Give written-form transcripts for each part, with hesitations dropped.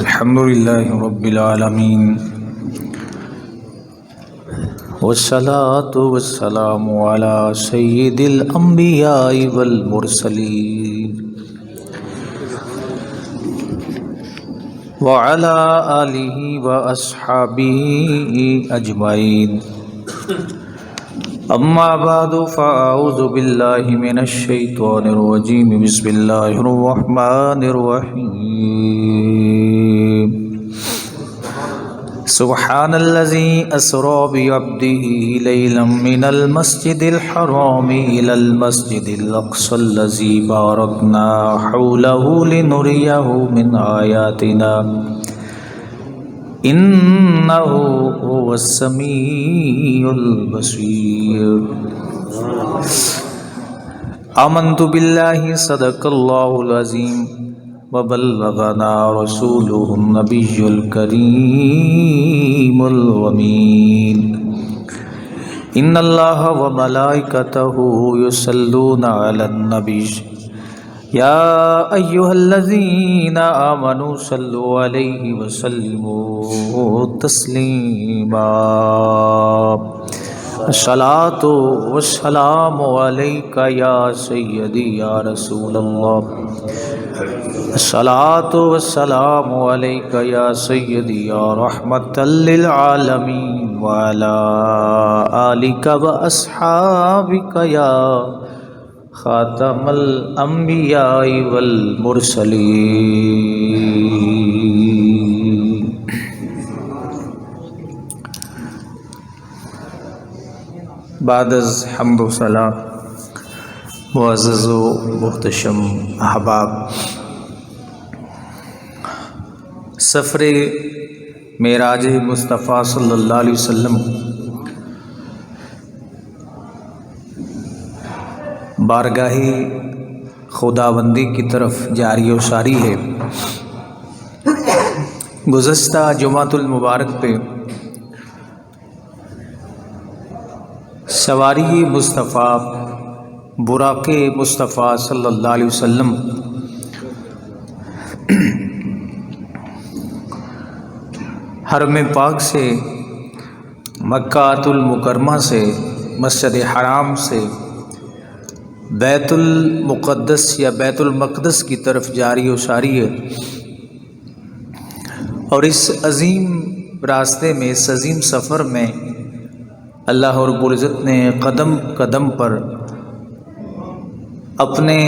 الحمد لله رب العالمين والصلاة والسلام على سيد الأنبياء والمرسلين وعلى آله وأصحابه أجمعين أما بعد فأعوذ بالله من الشيطان الرجيم بسم الله الرحمن الرحيم سبحان الذي أسرى بعبده ليلا من المسجد الحرام إلى المسجد الأقصى الذي باركنا حوله لنريه من آياتنا إنه هو السميع البصير آمنت بالله صدق الله العظيم وبلغنا رسوله النبي الكريم الأمين إن الله وملائكته يصلون على النبي يا أيها الذين آمنوا صلوا عليه وسلموا تسليما الصلاة والسلام عليك يا سيدي يا رسول الله الصلاة والسلام عليك يا سيدي يا رحمة للعالمين وعلى آلك وأصحابك يا خاتم الانبیاء والمرسلین۔ بعد از حمد و ثنا، معزز و محتشم احباب، سفر معراج مصطفیٰ صلی اللہ علیہ وسلم بارگاہ خداوندی کی طرف جاری و ساری ہے۔ گزشتہ جمعۃ المبارک پہ سواری مصطفیٰ براق مصطفیٰ صلی اللہ علیہ وسلم حرم پاک سے، مکۃ المکرمہ سے، مسجد حرام سے بیت المقدس یا بیت المقدس کی طرف جاری و ساری ہے، اور اس عظیم راستے میں، اس عظیم سفر میں اللہ رب العزت نے قدم قدم پر اپنے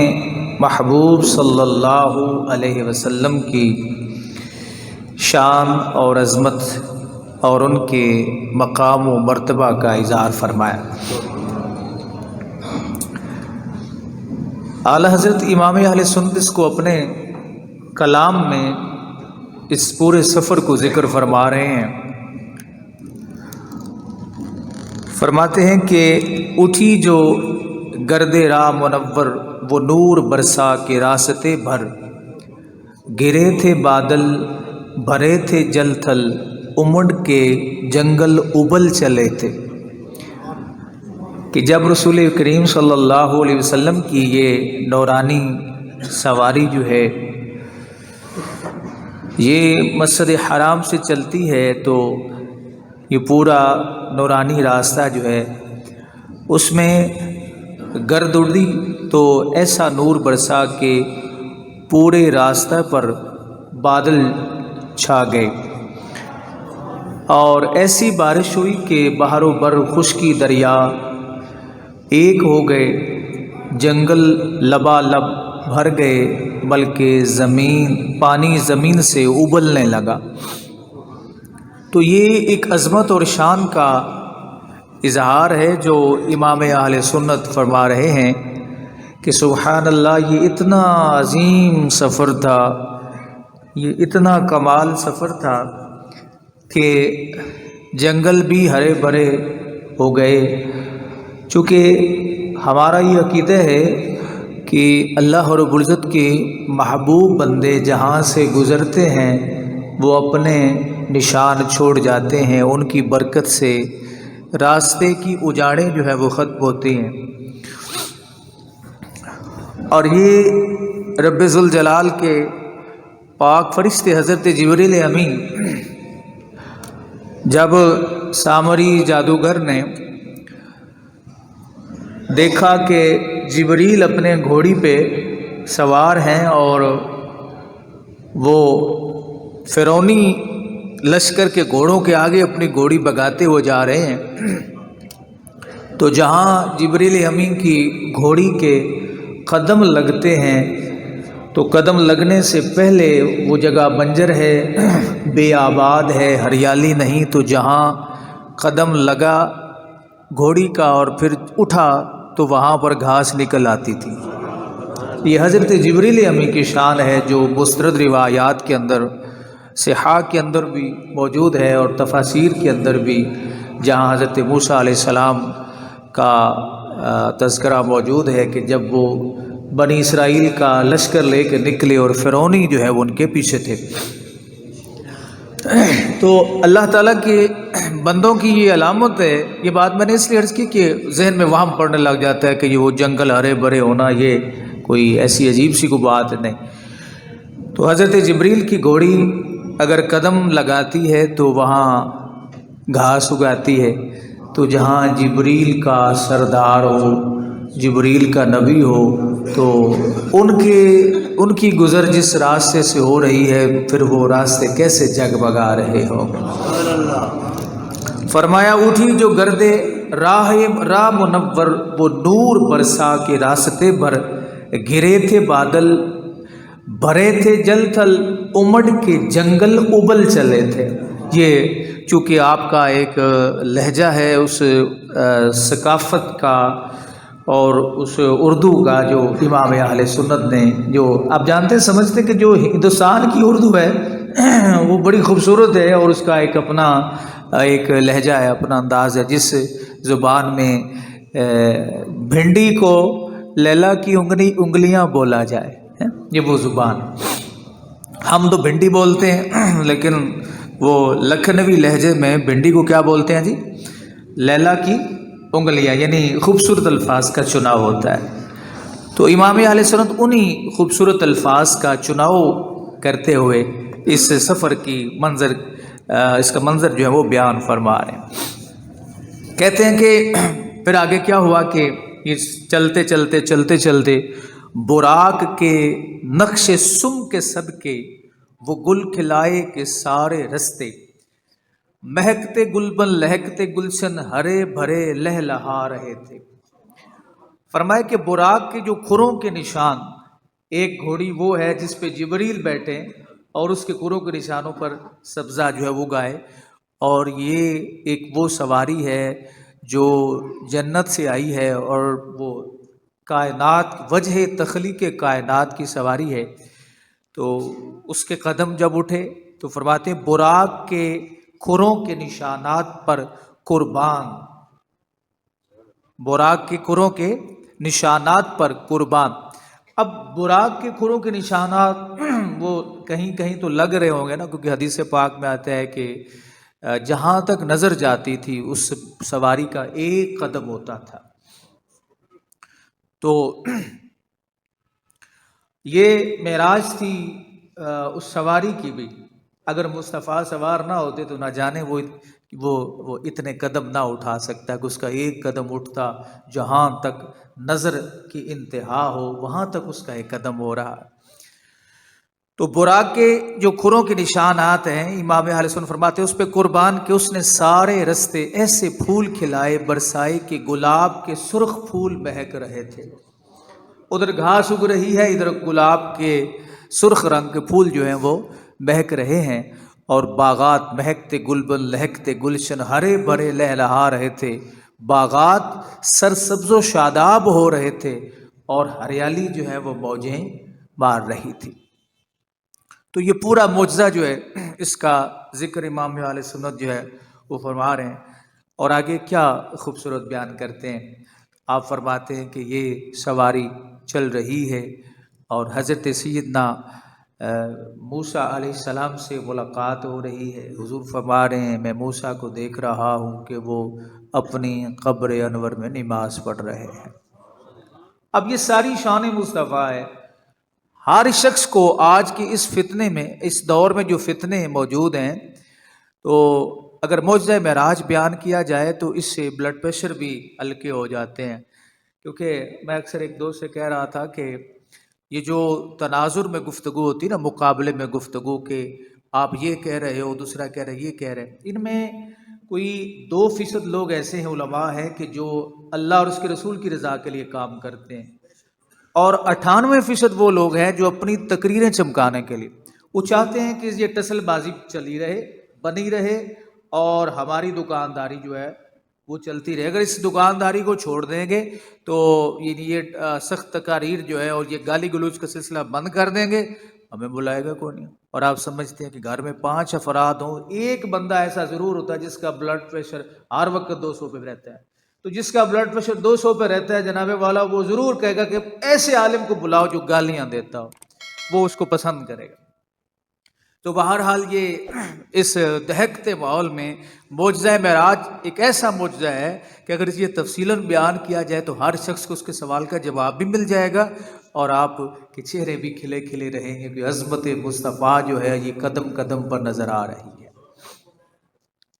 محبوب صلی اللہ علیہ وسلم کی شان اور عظمت اور ان کے مقام و مرتبہ کا اظہار فرمایا۔ اعلیٰ حضرت امام اہل سنت اس کو اپنے کلام میں اس پورے سفر کو ذکر فرما رہے ہیں۔ فرماتے ہیں کہ اٹھی جو گرد راہ منور، وہ نور برسا کے راستے بھر، گرے تھے بادل بھرے تھے جل تھل، امڑ کے جنگل ابل چلے تھے۔ کہ جب رسول کریم صلی اللہ علیہ وسلم کی یہ نورانی سواری جو ہے یہ مسجد حرام سے چلتی ہے، تو یہ پورا نورانی راستہ جو ہے اس میں گرد اڑی تو ایسا نور برسا کہ پورے راستہ پر بادل چھا گئے، اور ایسی بارش ہوئی کہ بحر و بر، خشکی دریا ایک ہو گئے، جنگل لبالب بھر گئے، بلکہ پانی زمین سے ابلنے لگا۔ تو یہ ایک عظمت اور شان کا اظہار ہے جو امام اہل سنت فرما رہے ہیں کہ سبحان اللہ، یہ اتنا عظیم سفر تھا، یہ اتنا کمال سفر تھا کہ جنگل بھی ہرے بھرے ہو گئے۔ چونکہ ہمارا یہ عقیدہ ہے کہ اللہ رب العزت کے محبوب بندے جہاں سے گزرتے ہیں وہ اپنے نشان چھوڑ جاتے ہیں، ان کی برکت سے راستے کی اجاڑیں جو ہے وہ ختم ہوتی ہیں۔ اور یہ رب ذوالجلال کے پاک فرشتے حضرت جبریل امین جب سامری جادوگر نے دیکھا کہ جبریل اپنے گھوڑی پہ سوار ہیں اور وہ فرعونی لشکر کے گھوڑوں کے آگے اپنی گھوڑی بگاتے ہوئے جا رہے ہیں، تو جہاں جبریل امین کی گھوڑی کے قدم لگتے ہیں تو قدم لگنے سے پہلے وہ جگہ بنجر ہے، بے آباد ہے، ہریالی نہیں، تو جہاں قدم لگا گھوڑی کا اور پھر اٹھا تو وہاں پر گھاس نکل آتی تھی۔ یہ حضرت جبریل امین کی شان ہے جو مسترد روایات کے اندر، صحاح کے اندر بھی موجود ہے اور تفاسیر کے اندر بھی، جہاں حضرت موسیٰ علیہ السلام کا تذکرہ موجود ہے کہ جب وہ بنی اسرائیل کا لشکر لے کے نکلے اور فرعونی جو ہے وہ ان کے پیچھے تھے، تو اللہ تعالیٰ کے بندوں کی یہ علامت ہے۔ یہ بات میں نے اس لیے عرض کی کہ ذہن میں وہم پڑنے لگ جاتا ہے کہ یہ وہ جنگل ہرے بھرے ہونا یہ کوئی ایسی عجیب سی کوئی بات نہیں۔ تو حضرت جبریل کی گھوڑی اگر قدم لگاتی ہے تو وہاں گھاس اگاتی ہے، تو جہاں جبریل کا سردار ہو، جبریل کا نبی ہو، تو ان کی گزر جس راستے سے ہو رہی ہے پھر وہ راستے کیسے جگمگا رہے ہوں۔ فرمایا اٹھی جو گردے راہ منور، وہ نور برسا کے راستے بھر، گرے تھے بادل بھرے تھے جل تھل، امڑ کے جنگل ابل چلے تھے۔ یہ چونکہ آپ کا ایک لہجہ ہے اس ثقافت کا اور اس اردو کا جو امام اہل سنت نے، جو آپ جانتے سمجھتے کہ جو ہندوستان کی اردو ہے وہ بڑی خوبصورت ہے اور اس کا ایک اپنا ایک لہجہ ہے، اپنا انداز ہے۔ جس زبان میں بھنڈی کو لیلا کی انگلیاں بولا جائے، یہ وہ زبان۔ ہم تو بھنڈی بولتے ہیں لیکن وہ لکھنوی لہجے میں بھنڈی کو کیا بولتے ہیں جی؟ لیلا کی انگلیاں، یعنی خوبصورت الفاظ کا چناؤ ہوتا ہے۔ تو امام اہل سنت انہی خوبصورت الفاظ کا چناؤ کرتے ہوئے اس سفر کی اس کا منظر جو ہے وہ بیان فرما رہے ہیں۔ کہتے ہیں کہ پھر آگے کیا ہوا کہ چلتے چلتے براق کے نقش سم کے صدقے، وہ گل کھلائے کے سارے رستے، مہکتے گلبن لہکتے گلشن، ہرے بھرے لہلہا رہے تھے۔ فرمایا کہ براق کے جو کھروں کے نشان، ایک گھوڑی وہ ہے جس پہ جبریل بیٹھے اور اس کے کھروں کے نشانوں پر سبزہ جو ہے وہ گائے، اور یہ ایک وہ سواری ہے جو جنت سے آئی ہے اور وہ کائنات، وجہ تخلیق کائنات کی سواری ہے۔ تو اس کے قدم جب اٹھے تو فرماتے ہیں براق کے کھروں کے نشانات پر قربان، براق کے کھروں کے نشانات پر قربان۔ اب براق کے کھروں کے نشانات وہ کہیں کہیں تو لگ رہے ہوں گے نا، کیونکہ حدیث پاک میں آتا ہے کہ جہاں تک نظر جاتی تھی اس سواری کا ایک قدم ہوتا تھا۔ تو یہ معراج تھی اس سواری کی بھی، اگر مصطفیٰ سوار نہ ہوتے تو نہ جانے وہ اتنے قدم نہ اٹھا سکتا، کہ اس کا ایک قدم اٹھتا جہاں تک نظر کی انتہا ہو وہاں تک اس کا ایک قدم ہو رہا۔ تو براق کے جو کھروں کے نشانات ہیں، امام اہل سنت فرماتے ہیں اس پہ قربان کہ اس نے سارے رستے ایسے پھول کھلائے برسائے کہ گلاب کے سرخ پھول مہک رہے تھے۔ ادھر گھاس اگ رہی ہے، ادھر گلاب کے سرخ رنگ کے پھول جو ہیں وہ مہک رہے ہیں، اور باغات مہکتے گلبن لہکتے گلشن، ہرے بھرے لہلہا رہے تھے۔ باغات سرسبز و شاداب ہو رہے تھے اور ہریالی جو ہے وہ موجیں مار رہی تھی۔ تو یہ پورا معجزہ جو ہے اس کا ذکر امام اہل سنت جو ہے وہ فرما رہے ہیں، اور آگے کیا خوبصورت بیان کرتے ہیں۔ آپ فرماتے ہیں کہ یہ سواری چل رہی ہے اور حضرت سیدنا موسیٰ علیہ السلام سے ملاقات ہو رہی ہے۔ حضور فرما رہے ہیں میں موسیٰ کو دیکھ رہا ہوں کہ وہ اپنی قبر انور میں نماز پڑھ رہے ہیں۔ اب یہ ساری شان مصطفیٰ ہے، ہر شخص کو آج کے اس فتنے میں، اس دور میں جو فتنے موجود ہیں، تو اگر معجزہ معراج بیان کیا جائے تو اس سے بلڈ پریشر بھی ہلکے ہو جاتے ہیں. کیونکہ میں اکثر ایک دوست سے کہہ رہا تھا کہ یہ جو تناظر میں گفتگو ہوتی ہے نا، مقابلے میں گفتگو، کہ آپ یہ کہہ رہے ہو، دوسرا کہہ رہے یہ کہہ رہے، ان میں کوئی 2% لوگ ایسے ہیں، علماء ہیں، کہ جو اللہ اور اس کے رسول کی رضا کے لیے کام کرتے ہیں، اور 98% وہ لوگ ہیں جو اپنی تقریریں چمکانے کے لیے، وہ چاہتے ہیں کہ یہ ٹسل بازی چلی رہے، بنی رہے، اور ہماری دکانداری جو ہے وہ چلتی رہے. اگر اس دکانداری کو چھوڑ دیں گے تو یہ سخت تقاریر جو ہے اور یہ گالی گلوچ کا سلسلہ بند کر دیں گے، ہمیں بلائے گا کون نہیں. اور آپ سمجھتے ہیں کہ گھر میں 5 افراد ہوں، ایک بندہ ایسا ضرور ہوتا ہے جس کا بلڈ پریشر ہر وقت 200 پہ رہتا ہے. تو جس کا بلڈ پریشر 200 پہ رہتا ہے جناب والا، وہ ضرور کہے گا کہ ایسے عالم کو بلاؤ جو گالیاں دیتا ہو، وہ اس کو پسند کرے گا. تو بہرحال یہ اس دہکتے ماحول میں معجزہ معراج ایک ایسا معجزہ ہے کہ اگر یہ تفصیلاً بیان کیا جائے تو ہر شخص کو اس کے سوال کا جواب بھی مل جائے گا، اور آپ کے چہرے بھی کھلے کھلے رہیں گے کہ عظمت مصطفیٰ جو ہے یہ قدم قدم پر نظر آ رہی ہے.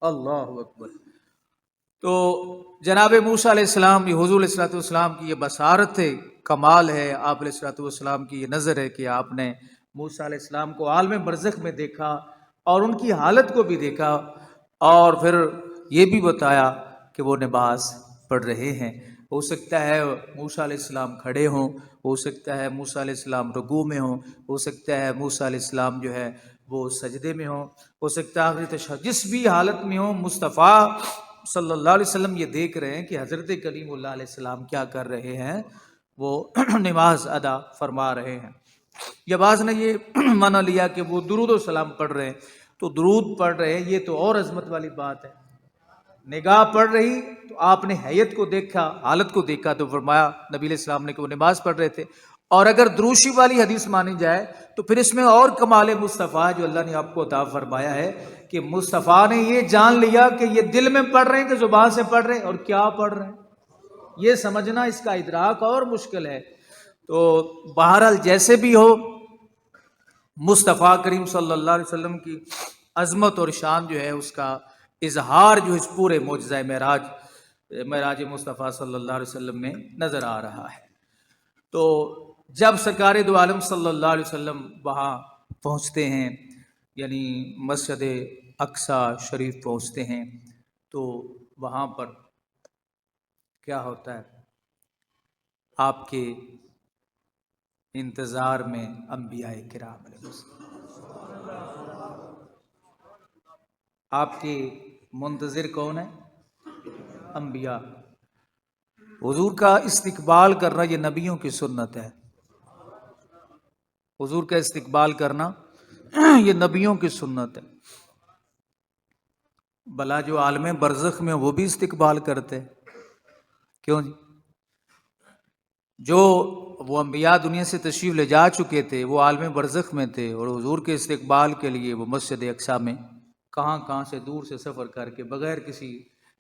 اللہ اکبر. تو جناب موسیٰ علیہ السلام، یہ حضور علیہ السلام کی یہ بصارت ہے، کمال ہے آپ علیہ السلام کی یہ نظر ہے کہ آپ نے موسیٰ علیہ السلام کو عالم برزخ میں دیکھا اور ان کی حالت کو بھی دیکھا، اور پھر یہ بھی بتایا کہ وہ نماز پڑھ رہے ہیں. ہو سکتا ہے موسیٰ علیہ السلام کھڑے ہوں، ہو سکتا ہے موسیٰ علیہ السلام رکوع میں ہوں، ہو سکتا ہے موسیٰ علیہ السلام جو ہے وہ سجدے میں ہوں، ہو سکتا ہے آخری تشہد، جس بھی حالت میں ہوں، مصطفیٰ صلی اللہ علیہ وسلم یہ دیکھ رہے ہیں کہ حضرت کلیم اللہ علیہ السلام کیا کر رہے ہیں، وہ نماز ادا فرما رہے ہیں. یا بعض نے یہ مانا لیا کہ وہ درود و سلام پڑھ رہے ہیں، تو درود پڑھ رہے ہیں، یہ تو اور عظمت والی بات ہے. نگاہ پڑھ رہی تو آپ نے حیت کو دیکھا، حالت کو دیکھا، تو فرمایا نبی علیہ السلام نے کہ وہ نماز پڑھ رہے تھے. اور اگر دروشی والی حدیث مانی جائے تو پھر اس میں اور کمال مصطفیٰ جو اللہ نے آپ کو عطا فرمایا ہے کہ مصطفیٰ نے یہ جان لیا کہ یہ دل میں پڑھ رہے ہیں کہ زبان سے پڑھ رہے ہیں، اور کیا پڑھ رہے ہیں یہ سمجھنا، اس کا ادراک اور مشکل ہے. تو بہرحال جیسے بھی ہو، مصطفیٰ کریم صلی اللہ علیہ وسلم کی عظمت اور شان جو ہے اس کا اظہار جو اس پورے معجزہ معراج مصطفیٰ صلی اللہ علیہ وسلم میں نظر آ رہا ہے. تو جب سرکار دو عالم صلی اللہ علیہ وسلم وہاں پہنچتے ہیں، یعنی مسجد اقصی شریف پہنچتے ہیں، تو وہاں پر کیا ہوتا ہے، آپ کے انتظار میں انبیاء کرام علیہ السلام، آپ کے منتظر کون ہے؟ انبیاء. حضور کا استقبال کرنا یہ نبیوں کی سنت ہے. حضور کا استقبال کرنا یہ نبیوں کی سنت ہے. بلا جو عالم برزخ میں وہ بھی استقبال کرتے، کیوں جی؟ جو وہ انبیاء دنیا سے تشریف لے جا چکے تھے، وہ عالم برزخ میں تھے، اور حضور کے استقبال کے لیے وہ مسجد اقصی میں کہاں کہاں سے دور سے سفر کر کے بغیر کسی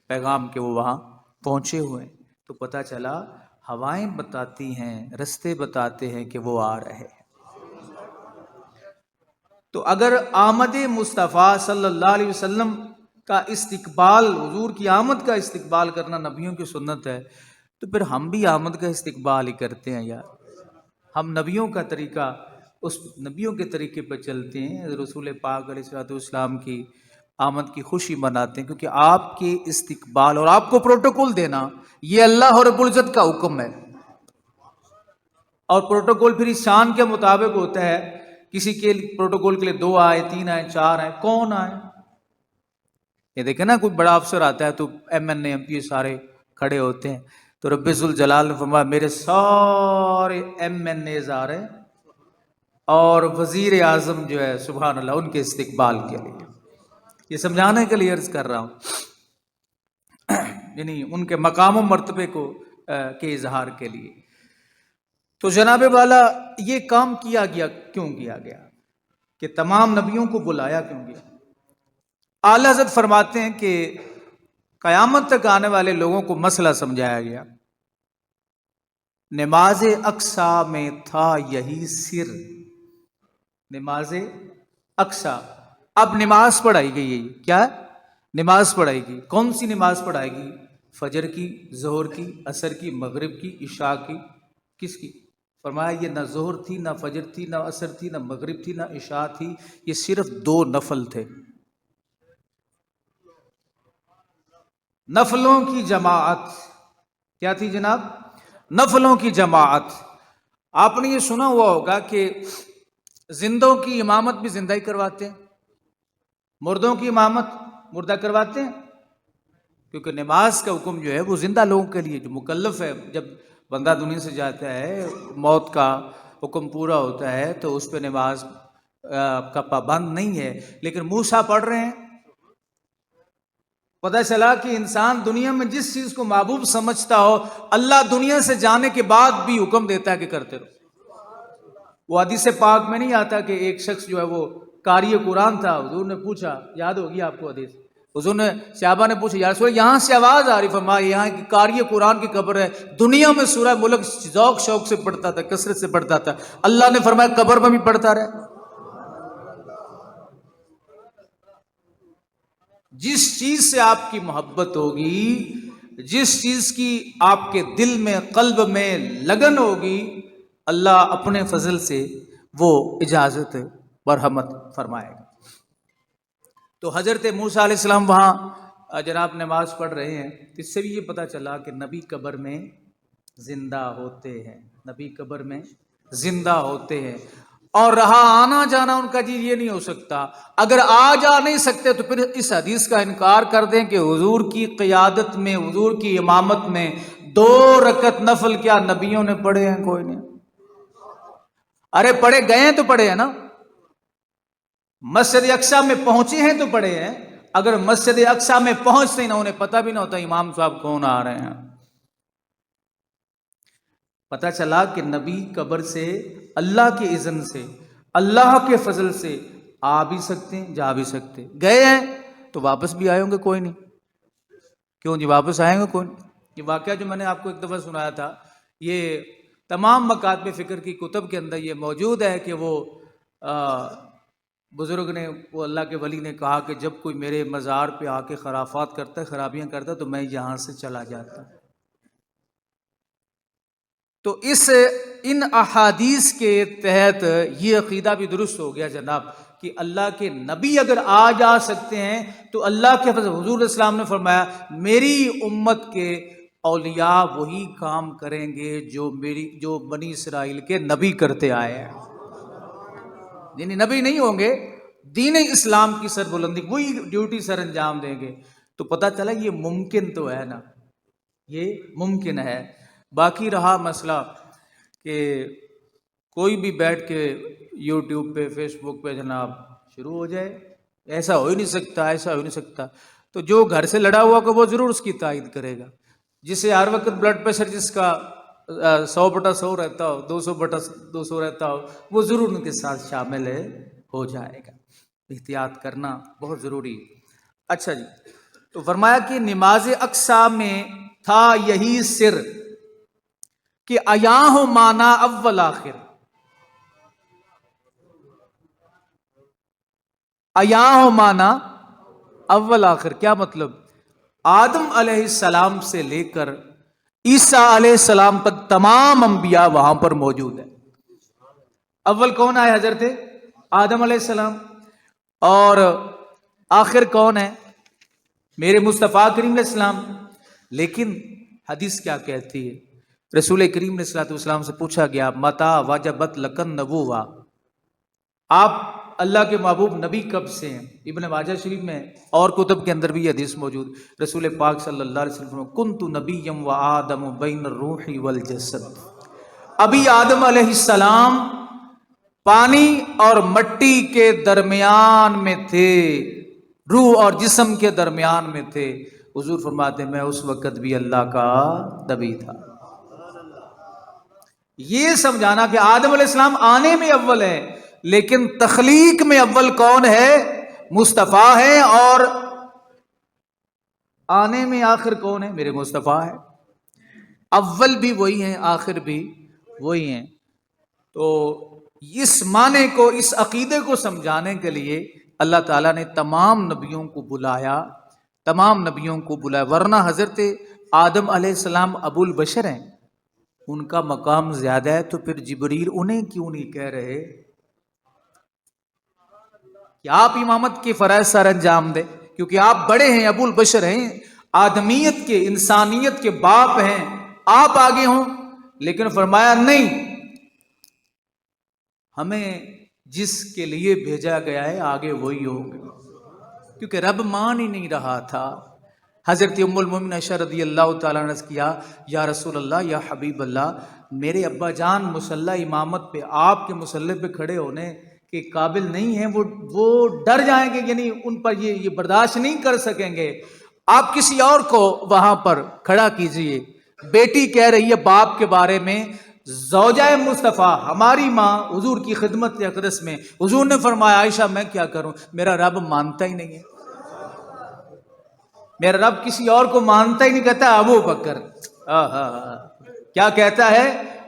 پیغام کے وہ وہاں پہنچے ہوئے. تو پتہ چلا ہوائیں بتاتی ہیں، رستے بتاتے ہیں کہ وہ آ رہے ہیں. تو اگر آمد مصطفیٰ صلی اللہ علیہ وسلم کا استقبال، حضور کی آمد کا استقبال کرنا نبیوں کی سنت ہے، تو پھر ہم بھی آمد کا استقبال ہی کرتے ہیں یار. ہم نبیوں کا طریقہ، اس نبیوں کے طریقے پہ چلتے ہیں، رسول پاک علیہ السلام کی آمد کی خوشی مناتے ہیں، کیونکہ آپ کے استقبال اور آپ کو پروٹوکول دینا یہ اللہ رب العزت کا حکم ہے. اور پروٹوکول پھر اس شان کے مطابق ہوتا ہے. کسی کے پروٹوکول کے لیے 2 آئے، 3 آئے، 4 آئے، کون آئے؟ یہ دیکھیں نا، کوئی بڑا افسر آتا ہے تو M N A M P سارے کھڑے ہوتے ہیں، تو رب ذوالجلال نے فرمایا میرے سارے ایم این ایز آ رہے ہیں، اور وزیر اعظم جو ہے سبحان اللہ ان کے استقبال کے لیے. یہ سمجھانے کے لیے عرض کر رہا ہوں، یعنی ان کے مقام و مرتبے کو کے اظہار کے لیے. تو جناب والا یہ کام کیا گیا، کیوں کیا گیا کہ تمام نبیوں کو بلایا کیوں گیا؟ اعلیٰ حضرت فرماتے ہیں کہ قیامت تک آنے والے لوگوں کو مسئلہ سمجھایا گیا نماز اقصا میں تھا یہی سر، نماز اقصا۔ اب نماز پڑھائی گئی ہے، کیا ہے؟ نماز پڑھائی گئی۔ کون سی نماز پڑھائی گئی؟ فجر کی، ظہر کی، عصر کی، مغرب کی، عشاء کی، کس کی؟ فرمایا یہ نہ ظہر تھی، نہ فجر تھی، نہ عصر تھی، نہ مغرب تھی، نہ عشاء تھی، یہ صرف 2 نفل تھے، نفلوں کی جماعت۔ کیا تھی جناب؟ نفلوں کی جماعت۔ آپ نے یہ سنا ہوا ہوگا کہ زندوں کی امامت بھی زندہ ہی کرواتے ہیں، مردوں کی امامت مردہ کرواتے ہیں، کیونکہ نماز کا حکم جو ہے وہ زندہ لوگوں کے لیے، جو مکلف ہے، جب بندہ دنیا سے جاتا ہے، موت کا حکم پورا ہوتا ہے تو اس پہ نماز کا پابند نہیں ہے، لیکن موسیٰ پڑھ رہے ہیں۔ پتہ چلا کہ انسان دنیا میں جس چیز کو محبوب سمجھتا ہو، اللہ دنیا سے جانے کے بعد بھی حکم دیتا ہے کہ کرتے رہو۔ وہ حدیث پاک میں نہیں آتا کہ ایک شخص جو ہے وہ قاری قرآن تھا، حضور نے پوچھا، یاد ہوگی آپ کو حدیث، حضور نے صحابہ نے پوچھا یا رسول اللہ یہاں سے آواز آ رہی، فرمایا یہاں کی قاری قرآن کی قبر ہے، دنیا میں سورہ ملک ذوق شوق سے پڑھتا تھا، کثرت سے پڑھتا تھا، اللہ نے فرمایا قبر میں بھی پڑھتا رہے۔ جس چیز سے آپ کی محبت ہوگی، جس چیز کی آپ کے دل میں، قلب میں لگن ہوگی، اللہ اپنے فضل سے وہ اجازت مرحمت فرمائے گا۔ تو حضرت موسیٰ علیہ السلام وہاں جناب نماز پڑھ رہے ہیں، اس سے بھی یہ پتہ چلا کہ نبی قبر میں زندہ ہوتے ہیں، نبی قبر میں زندہ ہوتے ہیں، اور رہا آنا جانا ان کا جی یہ نہیں ہو سکتا۔ اگر آ جا نہیں سکتے تو پھر اس حدیث کا انکار کر دیں کہ حضور کی قیادت میں، حضور کی امامت میں 2 رکعت نفل کیا نبیوں نے پڑھے ہیں؟ کوئی نہیں۔ ارے پڑھے گئے ہیں تو پڑھے ہیں نا، مسجد اقصی میں پہنچے ہیں تو پڑھے ہیں۔ اگر مسجد اقصی میں پہنچتے نہ، انہیں پتہ بھی نہ ہوتا امام صاحب کون آ رہے ہیں۔ پتہ چلا کہ نبی قبر سے اللہ کے اذن سے، اللہ کے فضل سے آ بھی سکتے ہیں، جا بھی سکتے ہیں۔ گئے ہیں تو واپس بھی آئے ہوں گے، کوئی نہیں، کیوں جی واپس آئیں گے کوئی نہیں۔ یہ واقعہ جو میں نے آپ کو ایک دفعہ سنایا تھا، یہ تمام مکاتب فکر کی کتب کے اندر یہ موجود ہے کہ وہ بزرگ نے، وہ اللہ کے ولی نے کہا کہ جب کوئی میرے مزار پہ آ کے خرافات کرتا ہے، خرابیاں کرتا ہے، تو میں یہاں سے چلا جاتا ہوں۔ تو ان احادیث کے تحت یہ عقیدہ بھی درست ہو گیا جناب کہ اللہ کے نبی اگر آ جا سکتے ہیں تو اللہ کے فضل۔ حضور اسلام نے فرمایا میری امت کے اولیاء وہی کام کریں گے جو بنی اسرائیل کے نبی کرتے آئے ہیں، یعنی نبی نہیں ہوں گے، دین اسلام کی سربلندی، وہی ڈیوٹی سر انجام دیں گے۔ تو پتہ چلا یہ ممکن تو ہے نا، یہ ممکن ہے۔ باقی رہا مسئلہ کہ کوئی بھی بیٹھ کے یوٹیوب پہ، فیس بک پہ جناب شروع ہو جائے، ایسا ہو ہی نہیں سکتا، ایسا ہو ہی نہیں سکتا۔ تو جو گھر سے لڑا ہوا کو وہ ضرور اس کی تائید کرے گا، جسے ہر وقت بلڈ پریشر جس کا 100/100 رہتا ہو، 200/200 رہتا ہو، وہ ضرور ان کے ساتھ شامل ہو جائے گا۔ احتیاط کرنا بہت ضروری ہے۔ اچھا جی، تو فرمایا کہ نماز اقصی میں تھا یہی سر کہ ایاں ہو مانا اول آخر، ایاں ہو مانا اول آخر کیا مطلب؟ آدم علیہ السلام سے لے کر عیسیٰ علیہ السلام تک تمام انبیاء وہاں پر موجود ہیں۔ اول کون آئے؟ حضرت آدم علیہ السلام۔ اور آخر کون ہے؟ میرے مصطفیٰ کریم علیہ السلام۔ لیکن حدیث کیا کہتی ہے؟ رسول کریم علیہ السلام سے پوچھا گیا متا وجبت لکن نبوہ، آپ اللہ کے محبوب نبی کب سے ہیں؟ ابن ماجہ شریف میں اور کتب کے اندر بھی یہ حدیث موجود۔ رسول پاک صلی اللہ علیہ وسلم کنت نبیا و آدم بین الروح والجسد، ابھی آدم علیہ السلام پانی اور مٹی کے درمیان میں تھے، روح اور جسم کے درمیان میں تھے۔ حضور فرماتے میں اس وقت بھی اللہ کا نبی تھا۔ یہ سمجھانا کہ آدم علیہ السلام آنے میں اول ہے، لیکن تخلیق میں اول کون ہے؟ مصطفیٰ ہے، اور آنے میں آخر کون ہے؟ میرے مصطفیٰ ہے۔ اول بھی وہی ہیں، آخر بھی وہی ہیں۔ تو اس معنی کو، اس عقیدے کو سمجھانے کے لیے اللہ تعالیٰ نے تمام نبیوں کو بلایا، تمام نبیوں کو بلایا، ورنہ حضرت آدم علیہ السلام ابو البشر ہیں، ان کا مقام زیادہ ہے، تو پھر جبریل انہیں کیوں نہیں کہہ رہے کہ آپ امامت کے فرائض سر انجام دیں؟ کیونکہ آپ بڑے ہیں، ابو البشر ہیں، آدمیت کے، انسانیت کے باپ ہیں، آپ آگے ہوں۔ لیکن فرمایا نہیں، ہمیں جس کے لیے بھیجا گیا ہے آگے وہی ہوگا، کیونکہ رب مان ہی نہیں رہا تھا۔ حضرت ام المومنین عائشہ رضی اللہ تعالیٰ نے کیا، یا رسول اللہ، یا حبیب اللہ، میرے ابا جان مصلی امامت پہ، آپ کے مصلی پہ کھڑے ہونے کے قابل نہیں ہیں، وہ ڈر جائیں گے، یعنی ان پر یہ برداشت نہیں کر سکیں گے، آپ کسی اور کو وہاں پر کھڑا کیجئے۔ بیٹی کہہ رہی ہے باپ کے بارے میں، زوجہ مصطفیٰ ہماری ماں حضور کی خدمت اقدس میں، حضور نے فرمایا عائشہ میں کیا کروں، میرا رب مانتا ہی نہیں ہے، میرا رب کسی اور کو مانتا ہی نہیں، کہتا ہے ابو بکر۔ کیا کہتا ہے؟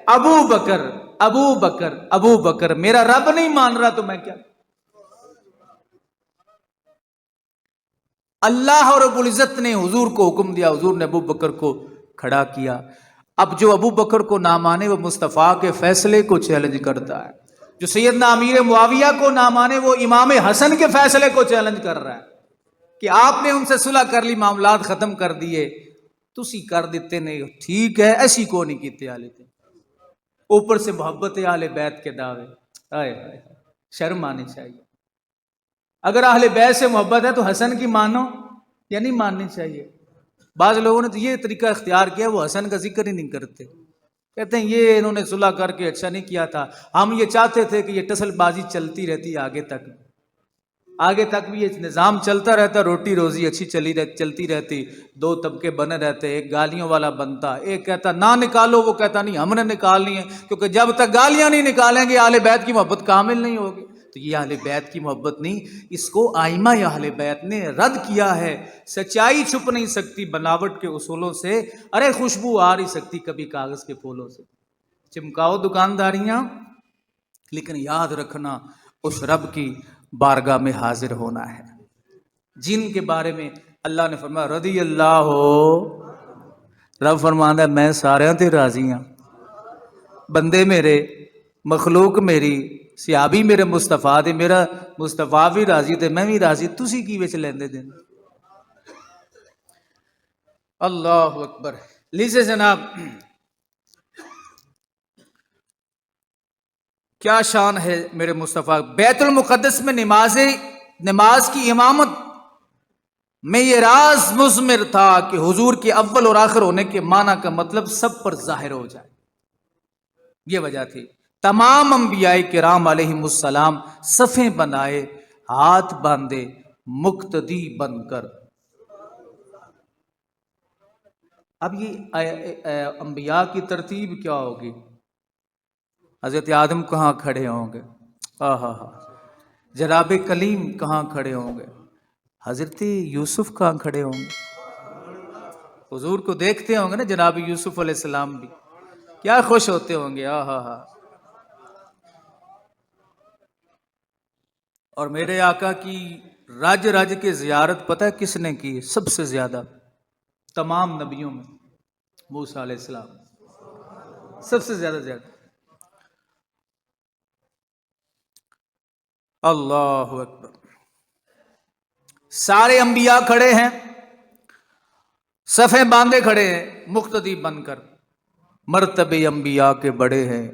ابو بکر، ابو بکر، ابو بکر، میرا رب نہیں مان رہا تو میں کیا؟ اللہ رب العزت نے حضور کو حکم دیا، حضور نے ابو بکر کو کھڑا کیا۔ اب جو ابو بکر کو نہ مانے وہ مصطفیٰ کے فیصلے کو چیلنج کرتا ہے، جو سیدنا امیر معاویہ کو نہ مانے وہ امام حسن کے فیصلے کو چیلنج کر رہا ہے کہ آپ نے ان سے صلح کر لی، معاملات ختم کر دیے، تسی کر دیتے نہیں، ٹھیک ہے، ایسی کو نہیں کیتے آلے تھے، اوپر سے محبت اہل بیت کے دعوے، آئے آئے، شرم آنی چاہیے۔ اگر اہل بیت سے محبت ہے تو حسن کی مانو یا نہیں ماننی چاہیے؟ بعض لوگوں نے تو یہ طریقہ اختیار کیا، وہ حسن کا ذکر ہی نہیں کرتے، کہتے ہیں یہ انہوں نے صلح کر کے اچھا نہیں کیا تھا، ہم یہ چاہتے تھے کہ یہ ٹسل بازی چلتی رہتی آگے تک بھی یہ نظام چلتا رہتا، روٹی روزی اچھی چلتی رہتی، دو طبقے بنے رہتے، ایک گالیوں والا بنتا، ایک کہتا نہ نکالو، وہ کہتا نہیں ہم نے نکالنی ہے، کیونکہ جب تک گالیاں نہیں نکالیں گے اہل بیت کی محبت کامل نہیں ہوگی۔ تو یہ اہل بیت کی محبت نہیں، اس کو آئمہ اہل بیت نے رد کیا ہے۔ سچائی چھپ نہیں سکتی بناوٹ کے اصولوں سے، ارے خوشبو آ نہیں سکتی کبھی کاغذ کے پھولوں سے، چمکاؤ دکانداریاں، لیکن یاد رکھنا اس رب کی بارگاہ میں حاضر ہونا ہے جن کے بارے میں اللہ نے فرمایا رضی اللہ ہو، رب فرماندہ ہے میں سارے تے راضی ہاں، بندے میرے، مخلوق میری، صحابی میرے مصطفیٰ دے، میرا مصطفیٰ بھی راضی تے میں بھی راضی، تسی کی وچ لیندے دین؟ اللہ اکبر۔ لیجیے جناب، کیا شان ہے میرے مصطفیٰ، بیت المقدس میں نماز کی امامت میں یہ راز مضمر تھا کہ حضور کے اول اور آخر ہونے کے معنی کا مطلب سب پر ظاہر ہو جائے، یہ وجہ تھی۔ تمام انبیاء کرام علیہم السلام صفیں بنائے، ہاتھ باندھے، مقتدی بن کر۔ اب یہ انبیاء کی ترتیب کیا ہوگی؟ حضرت آدم کہاں کھڑے ہوں گے؟ جناب کلیم کہاں کھڑے ہوں گے؟ حضرت یوسف کہاں کھڑے ہوں گے؟ حضور کو دیکھتے ہوں گے نا جناب یوسف علیہ السلام بھی، کیا خوش ہوتے ہوں گے، اور میرے آقا کی رج رج کے زیارت پتہ ہے کس نے کی سب سے زیادہ؟ تمام نبیوں میں موسیٰ علیہ السلام سب سے زیادہ۔ اللہ اکبر۔ سارے انبیاء کھڑے ہیں، صفیں باندھے کھڑے ہیں مقتدی بن کر، مرتبے انبیاء کے بڑے ہیں،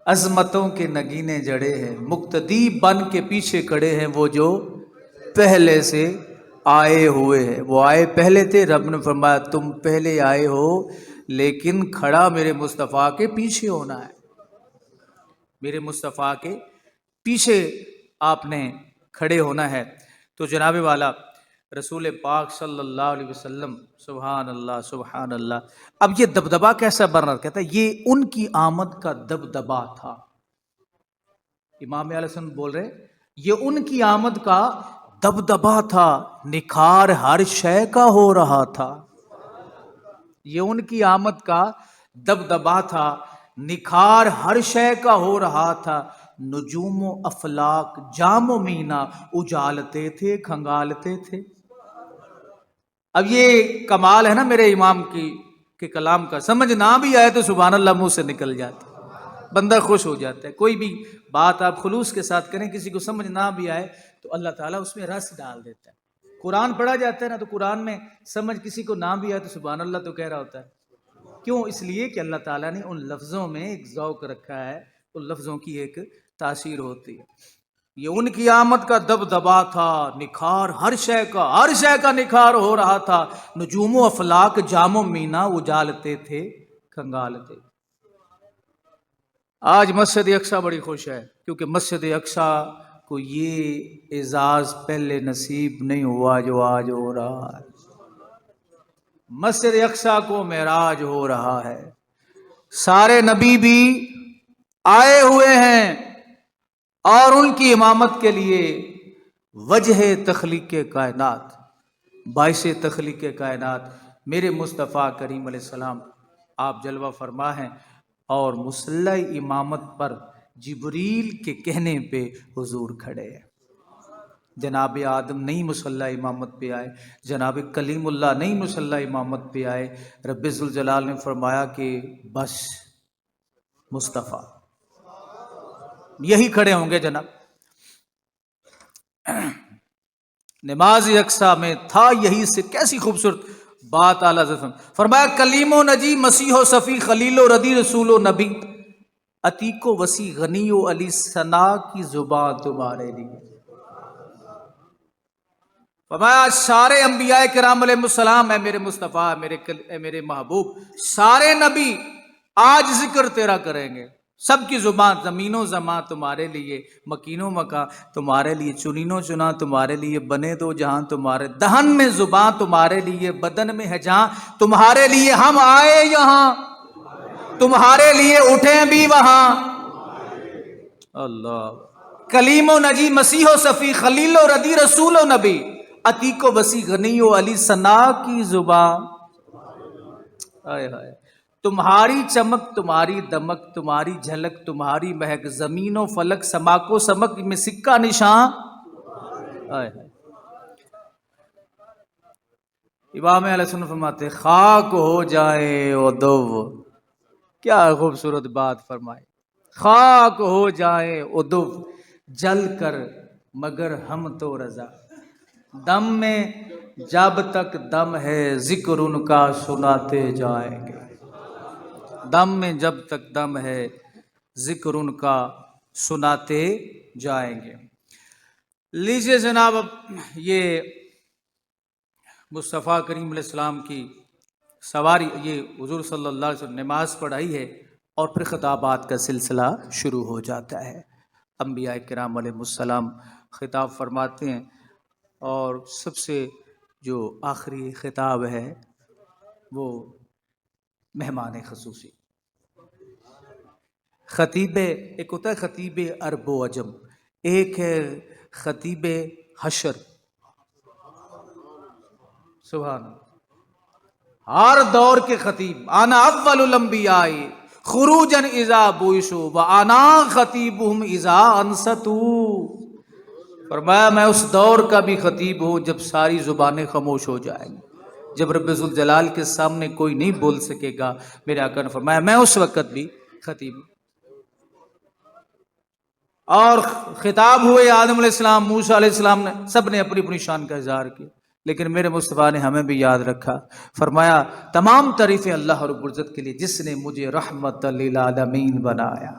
عظمتوں کے نگینے جڑے ہیں، مقتدی بن کے پیچھے کھڑے ہیں وہ جو پہلے سے آئے ہوئے ہیں۔ وہ آئے پہلے تھے، رب نے فرمایا تم پہلے آئے ہو لیکن کھڑا میرے مصطفیٰ کے پیچھے ہونا ہے، میرے مصطفیٰ کے پیچھے آپ نے کھڑے ہونا ہے۔ تو جناب والا رسول پاک صلی اللہ علیہ وسلم، سبحان اللہ سبحان اللہ۔ اب یہ دبدبا کیسا بن رہا؟ کہتا ہے یہ ان کی آمد کا دبدبا تھا۔ امام علیہ السلام بول رہے یہ ان کی آمد کا دبدبا تھا، نکھار ہر شے کا ہو رہا تھا۔ یہ ان کی آمد کا دبدبا تھا، نکھار ہر شے کا ہو رہا تھا، نجوم و افلاک جام و مینا اجالتے تھے، کھنگالتے تھے۔ اب یہ کمال ہے نا میرے امام کے کلام کا، سمجھ نہ بھی آئے تو سبحان اللہ منہ سے نکل جاتا ہے، بندہ خوش ہو جاتا ہے۔ کوئی بھی بات آپ خلوص کے ساتھ کریں، کسی کو سمجھ نہ بھی آئے تو اللہ تعالیٰ اس میں رس ڈال دیتا ہے۔ قرآن پڑھا جاتا ہے نا، تو قرآن میں سمجھ کسی کو نہ بھی آئے تو سبحان اللہ تو کہہ رہا ہوتا ہے۔ کیوں؟ اس لیے کہ اللہ تعالیٰ نے ان لفظوں میں ایک ذوق رکھا ہے، ان لفظوں کی ایک تاثیر ہوتی ہے۔ یہ ان کی آمد کا دبدبا تھا، نکھار ہر شے کا نکھار ہو رہا تھا، نجوم و افلاک جام و مینا اجالتے تھے، کھنگالتے تھے۔ آج مسجد اقصی بڑی خوش ہے، کیونکہ مسجد اقصی کو یہ اعزاز پہلے نصیب نہیں ہوا جو آج ہو رہا ہے۔ مسجد اقصی کو معراج ہو رہا ہے، سارے نبی بھی آئے ہوئے ہیں، اور ان کی امامت کے لیے وجہ تخلیق کائنات، باعث تخلیق کائنات میرے مصطفیٰ کریم علیہ السلام آپ جلوہ فرما ہیں، اور مصلی امامت پر جبریل کے کہنے پہ حضور کھڑے ہیں۔ جناب آدم نہیں مصلی امامت پہ آئے، جناب کلیم اللہ نہیں مصلی امامت پہ آئے، رب ذوالجلال نے فرمایا کہ بس مصطفیٰ یہی کھڑے ہوں گے جناب۔ نماز اقصی میں تھا یہی سے، کیسی خوبصورت بات اعلیٰ حضرت فرمایا، کلیم و نجی مسیح و صفی خلیل و ردی رسول و نبی، عتیق و وسیع غنی و علی ثنا کی زبان تمہارے لیے۔ فرمایا سارے انبیاء کرام علیہ السلام، اے میرے مصطفیٰ، اے میرے محبوب، سارے نبی آج ذکر تیرا کریں گے، سب کی زبان، زمین و زمان تمہارے لیے، مکین و مکان تمہارے لیے، چنین و چنا تمہارے لیے، بنے دو جہاں تمہارے، دہن میں زبان تمہارے لیے، بدن میں ہے جہاں تمہارے لیے، ہم آئے یہاں تمہارے لیے، اٹھیں بھی وہاں۔ اللہ، کلیم و نجی مسیح و صفی خلیل و ردی رسول و نبی، عتیق و وسیع غنی و علی ثنا کی زبان۔ آئے ہائے، تمہاری چمک، تمہاری دمک، تمہاری جھلک، تمہاری مہک، زمین و فلک سما کو سمک میں سکہ نشان۔ آئے ہائے، امام علیہ السلام فرماتے خاک ہو جائے ادو، کیا خوبصورت بات فرمائے، خاک ہو جائے ادو جل کر مگر ہم تو رضا، دم میں جب تک دم ہے ذکر ان کا سناتے جائیں گے، دم میں جب تک دم ہے ذکر ان کا سناتے جائیں گے۔ لیجئے جناب، اب یہ مصطفیٰ کریم علیہ السلام کی سواری، یہ حضور صلی اللہ علیہ وسلم نماز پڑھائی ہے، اور پھر خطابات کا سلسلہ شروع ہو جاتا ہے۔ انبیاء کرام علیہ السلام خطاب فرماتے ہیں، اور سب سے جو آخری خطاب ہے وہ مہمان خصوصی، خطیب، ایک ہوتا ہے خطیب عرب و عجم، ایک ہے خطیب حشر۔ سبحان اللہ، ہر دور کے خطیب، انا اول الانبیاء خروجا اذا بعثوا وانا خطیبهم اذا انصتوا۔ فرمایا میں اس دور کا بھی خطیب ہوں جب ساری زبانیں خاموش ہو جائیں گی، جب رب ذوالجلال کے سامنے کوئی نہیں بول سکے گا، میرے آقا نے فرمایا میں اس وقت بھی خطیب ہوں۔ اور خطاب ہوئے آدم علیہ السلام، موسیٰ علیہ السلام نے، سب نے اپنی اپنی شان کا اظہار کیا، لیکن میرے مصطفیٰ نے ہمیں بھی یاد رکھا، فرمایا تمام تعریفیں اللہ رب العزت کے لیے جس نے مجھے رحمت للعالمین بنایا۔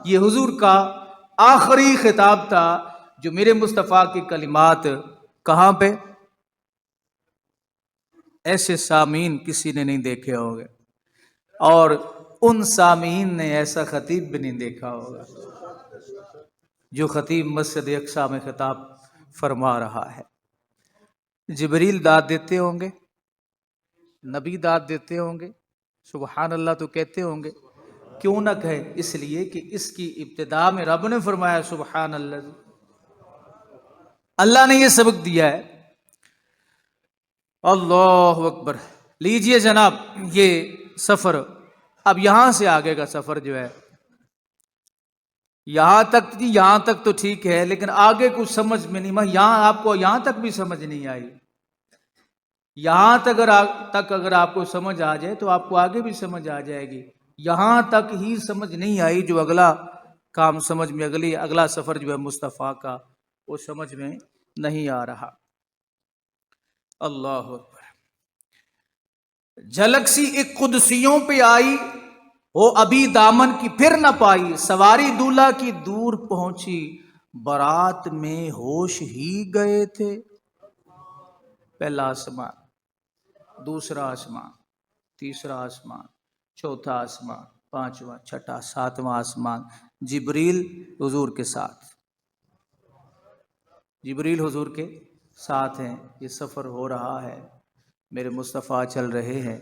یہ حضور کا آخری خطاب تھا، جو میرے مصطفیٰ کی کلمات کہاں پہ، ایسے سامعین کسی نے نہیں دیکھے ہوں گے، اور ان سامعین نے ایسا خطیب بھی نہیں دیکھا ہوگا جو خطیب مسجد اقصی میں خطاب فرما رہا ہے۔ جبریل داد دیتے ہوں گے، نبی داد دیتے ہوں گے، سبحان اللہ تو کہتے ہوں گے، کیوں نہ کہے، اس لیے کہ اس کی ابتدا میں رب نے فرمایا سبحان اللہ، اللہ نے یہ سبق دیا ہے۔ اللہ اکبر۔ لیجئے جناب یہ سفر، اب یہاں سے آگے کا سفر جو ہے، یہاں تک تو ٹھیک ہے، لیکن آگے کچھ سمجھ میں نہیں، یہاں آپ کو یہاں تک بھی سمجھ نہیں آئی، یہاں تک اگر آپ کو سمجھ آ جائے تو آپ کو آگے بھی سمجھ آ جائے گی، یہاں تک ہی سمجھ نہیں آئی، جو اگلا کام سمجھ میں، اگلا سفر جو ہے مصطفیٰ کا، وہ سمجھ میں نہیں آ رہا۔ اللہ اکبر۔ جھلک سی ایک قدسیوں پہ آئی، وہ ابھی دامن کی پھر نہ پائی، سواری دولہا کی دور پہنچی، بارات میں ہوش ہی گئے تھے۔ پہلا آسمان، دوسرا آسمان، تیسرا آسمان، چوتھا آسمان، پانچواں، چھٹا، ساتواں آسمان، جبریل حضور کے ساتھ، جبریل حضور کے ساتھ ہیں، یہ سفر ہو رہا ہے، میرے مصطفیٰ چل رہے ہیں،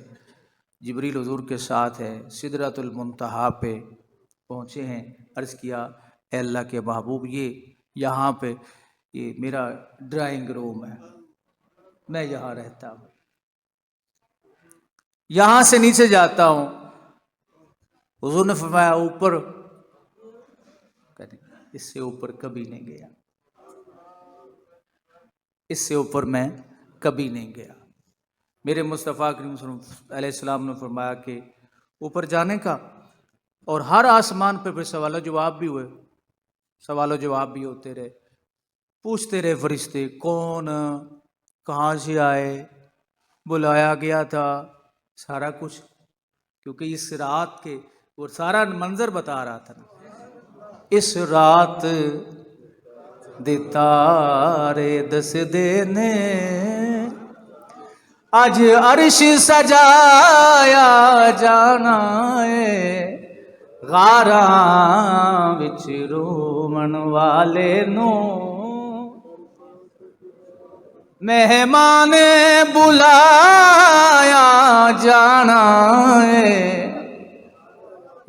جبریل حضور کے ساتھ ہے، سدرۃ المنتہا پہ پہنچے ہیں، عرض کیا اے اللہ کے محبوب، یہاں پہ یہ میرا ڈرائنگ روم ہے، میں یہاں رہتا ہوں، یہاں سے نیچے جاتا ہوں۔ حضور نے فرمایا اوپر، اس سے اوپر کبھی نہیں گیا، اس سے اوپر میں کبھی نہیں گیا۔ میرے مصطفیٰ کریم صلی اللہ علیہ السلام نے فرمایا کہ اوپر جانے کا، اور ہر آسمان پہ پھر سوال و جواب بھی ہوئے، سوال و جواب بھی ہوتے رہے، پوچھتے رہے فرشتے کون، کہاں سے آئے، بلایا گیا تھا، سارا کچھ، کیونکہ اس رات کے وہ سارا منظر بتا رہا تھا نا، اس رات دے تارے دس دینے، اج عرش سجایا جانا ہے، غاراں وچ رومن والے نو مہمان بلایا جانا ہے۔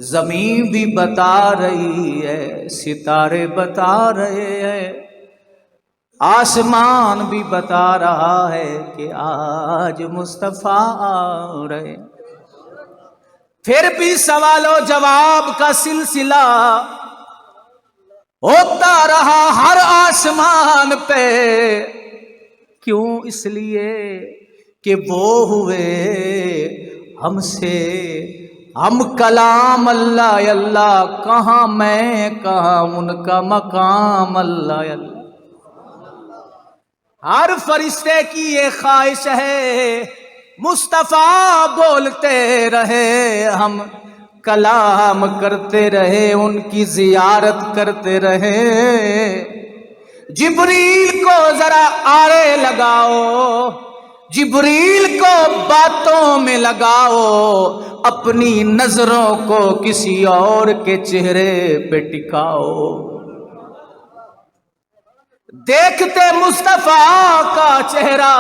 زمین بھی بتا رہی ہے، ستارے بتا رہے ہیں، آسمان بھی بتا رہا ہے کہ آج مصطفیٰ آ رہے۔ پھر بھی سوال و جواب کا سلسلہ ہوتا رہا ہر آسمان پہ، کیوں؟ اس لیے کہ وہ ہوئے ہم سے ہم کلام، اللہ اللہ کہاں میں کہاں ان کا مقام، اللہ اللہ۔ ہر فرشتے کی یہ خواہش ہے مصطفیٰ بولتے رہے، ہم کلام کرتے رہے، ان کی زیارت کرتے رہے۔ جبریل کو ذرا آڑے لگاؤ، جبریل کو باتوں میں لگاؤ، اپنی نظروں کو کسی اور کے چہرے پہ ٹکاؤ۔ دیکھتے مصطفیٰ کا چہرہ،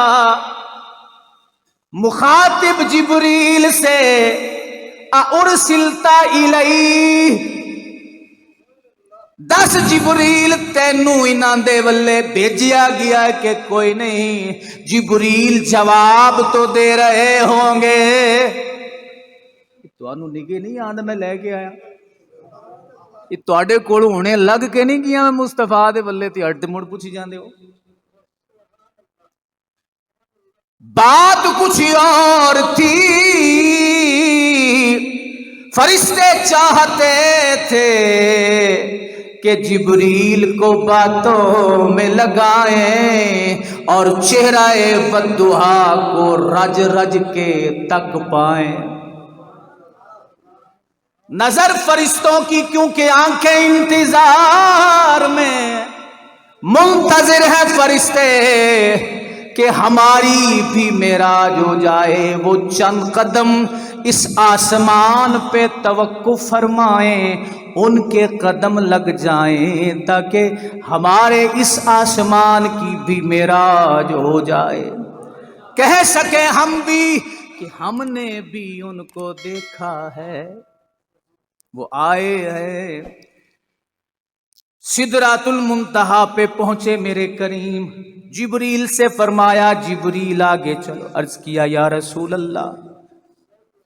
مخاطب جبریل سے اُرسلتا الیہ، دس جبریل تینوں انہاں دے ولے بھیجیا گیا کہ کوئی نہیں؟ جبریل جواب تو دے رہے ہوں گے، تانوں نگے نہیں آندا میں لے کے آیا، یہ تواڈے کول ہونے لگ کے نہیں گیا میں مصطفیٰ دے ولے تے ہٹ مڑ پوچھی جاندے ہو۔ بات کچھ اور تھی، فرشتے چاہتے تھے کہ جبریل کو باتوں میں لگائیں اور چہرہ والضحا کو رج رج کے تک پائیں۔ نظر فرشتوں کی کیونکہ آنکھیں انتظار میں منتظر ہے فرشتے کہ ہماری بھی معراج ہو جائے، وہ چند قدم اس آسمان پہ توقف فرمائیں، ان کے قدم لگ جائیں تاکہ ہمارے اس آسمان کی بھی معراج ہو جائے، کہہ سکیں ہم بھی کہ ہم نے بھی ان کو دیکھا ہے، وہ آئے ہیں۔ سدرات المنتہا پہ پہنچے میرے کریم، جبریل سے فرمایا جبریل آگے چلو۔ عرض کیا یا رسول اللہ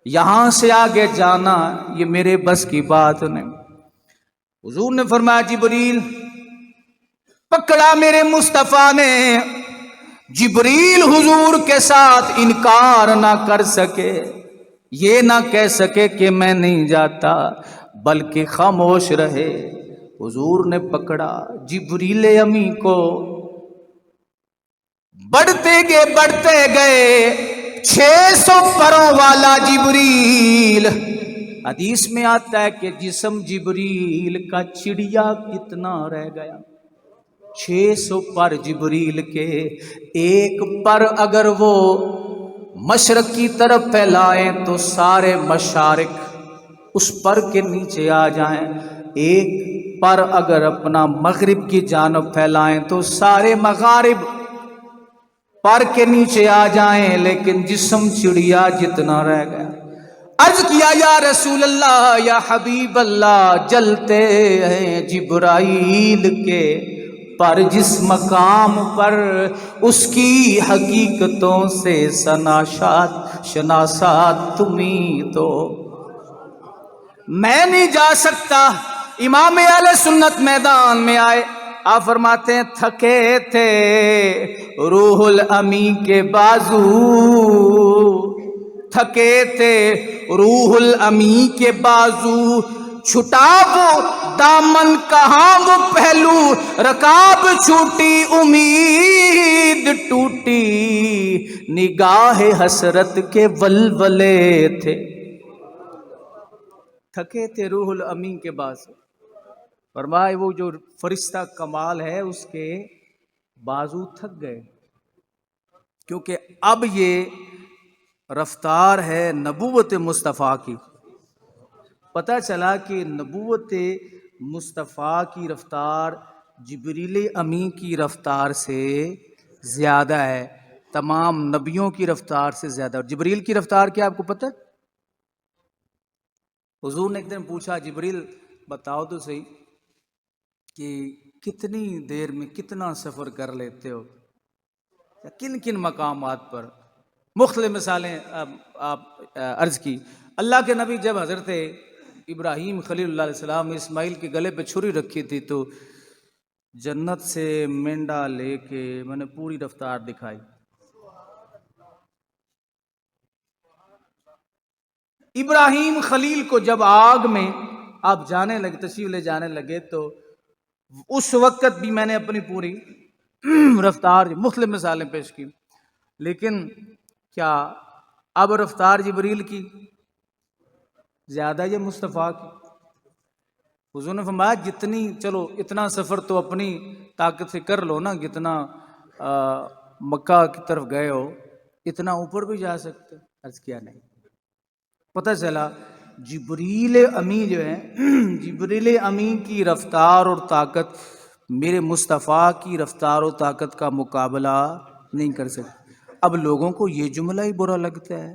یہاں سے آگے جانا یہ میرے بس کی بات نہیں۔ حضور نے فرمایا جبریل، پکڑا میرے مصطفیٰ نے۔ جبریل حضور کے ساتھ انکار نہ کر سکے، یہ نہ کہہ سکے کہ میں نہیں جاتا، بلکہ خاموش رہے۔ حضور نے پکڑا جبریل امی کو، بڑھتے گئے 600 پروں والا جبریل۔ حدیث میں آتا ہے کہ جسم جبریل کا چڑیا کتنا رہ گیا، 600 پر جبریل کے۔ ایک پر اگر وہ مشرق کی طرف پھیلائیں تو سارے مشارق اس پر کے نیچے آ جائیں، ایک پر اگر اپنا مغرب کی جانب پھیلائیں تو سارے مغارب پر کے نیچے آ جائیں، لیکن جسم چڑیا جتنا رہ گیا۔ عرض کیا یا رسول اللہ یا حبیب اللہ، جلتے ہیں جبرائیل کے پر جس مقام پر اس کی حقیقتوں سے شناسات تمہیں تو میں نہیں جا سکتا۔ امام اہل سنت میدان میں آئے، آپ فرماتے ہیں تھکے تھے روح الامی کے بازو، تھکے تھے روح الامی کے بازو، چھٹا وہ دامن کہاں وہ پہلو، رکاب چھوٹی امید ٹوٹی، نگاہ حسرت کے ولولے تھے۔ تھکے تھے روح الامی کے بازو، فرمائے وہ جو فرشتہ کمال ہے اس کے بازو تھک گئے، کیونکہ اب یہ رفتار ہے نبوت مصطفیٰ کی۔ پتہ چلا کہ نبوت مصطفیٰ کی رفتار جبریل امی کی رفتار سے زیادہ ہے، تمام نبیوں کی رفتار سے زیادہ۔ اور جبریل کی رفتار کیا آپ کو پتہ ہے؟ حضور نے ایک دن پوچھا جبریل بتاؤ تو صحیح کہ کتنی دیر میں کتنا سفر کر لیتے ہو، کن کن مقامات پر؟ مختلف مثالیں آپ عرض کی۔ اللہ کے نبی جب حضرت ابراہیم خلیل اللہ علیہ السلام اسماعیل کے گلے پہ چھری رکھی تھی تو جنت سے مینڈا لے کے میں نے پوری رفتار دکھائی۔ ابراہیم خلیل کو جب آگ میں آپ جانے لگے، تشریف لے جانے لگے، تو اس وقت بھی میں نے اپنی پوری رفتار مختلف مثالیں پیش کی، لیکن کیا اب رفتار جبریل کی زیادہ یا مصطفیٰ کی؟ حضور نے فرمایا جتنی، چلو اتنا سفر تو اپنی طاقت سے کر لو نا، جتنا مکہ کی طرف گئے ہو اتنا اوپر بھی جا سکتے۔ عرض کیا نہیں، پتہ چلا جبریل امی جو ہے، جبریل امی کی رفتار اور طاقت میرے مصطفیٰ کی رفتار و طاقت کا مقابلہ نہیں کر سکتے۔ اب لوگوں کو یہ جملہ ہی برا لگتا ہے،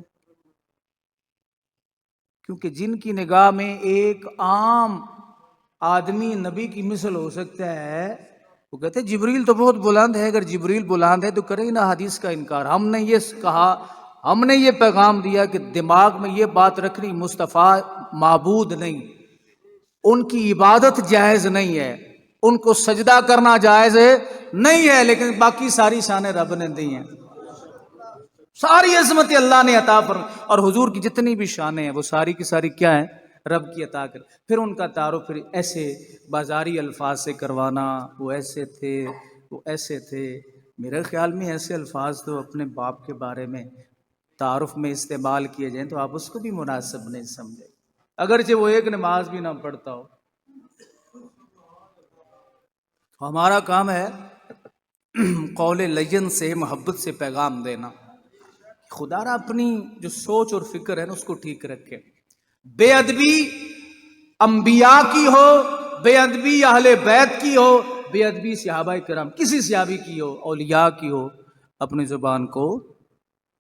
کیونکہ جن کی نگاہ میں ایک عام آدمی نبی کی مثل ہو سکتا ہے، وہ کہتے ہیں جبریل تو بہت بلند ہے، اگر جبریل بلند ہے تو کرے نا حدیث کا انکار۔ ہم نے یہ کہا، ہم نے یہ پیغام دیا کہ دماغ میں یہ بات رکھنی مصطفیٰ معبود نہیں، ان کی عبادت جائز نہیں ہے، ان کو سجدہ کرنا جائز نہیں ہے، لیکن باقی ساری شانیں رب نے دی ہیں، ساری عظمت اللہ نے عطا پر، اور حضور کی جتنی بھی شانیں ہیں وہ ساری کی ساری کیا ہیں؟ رب کی عطا کر۔ پھر ان کا تعارف پھر ایسے بازاری الفاظ سے کروانا، وہ ایسے تھے، وہ ایسے تھے۔ میرے خیال میں ایسے الفاظ تو اپنے باپ کے بارے میں تعارف میں استعمال کیے جائیں تو آپ اس کو بھی مناسب نہیں سمجھیں، اگرچہ وہ ایک نماز بھی نہ پڑھتا ہو۔ ہمارا کام ہے قول لین سے، محبت سے پیغام دینا، خدا را اپنی جو سوچ اور فکر ہے نا اس کو ٹھیک رکھے۔ بے ادبی انبیاء کی ہو، بے ادبی اہل بیت کی ہو، بے ادبی صحابہ کرام کسی صحابی کی ہو، اولیاء کی ہو، اپنی زبان کو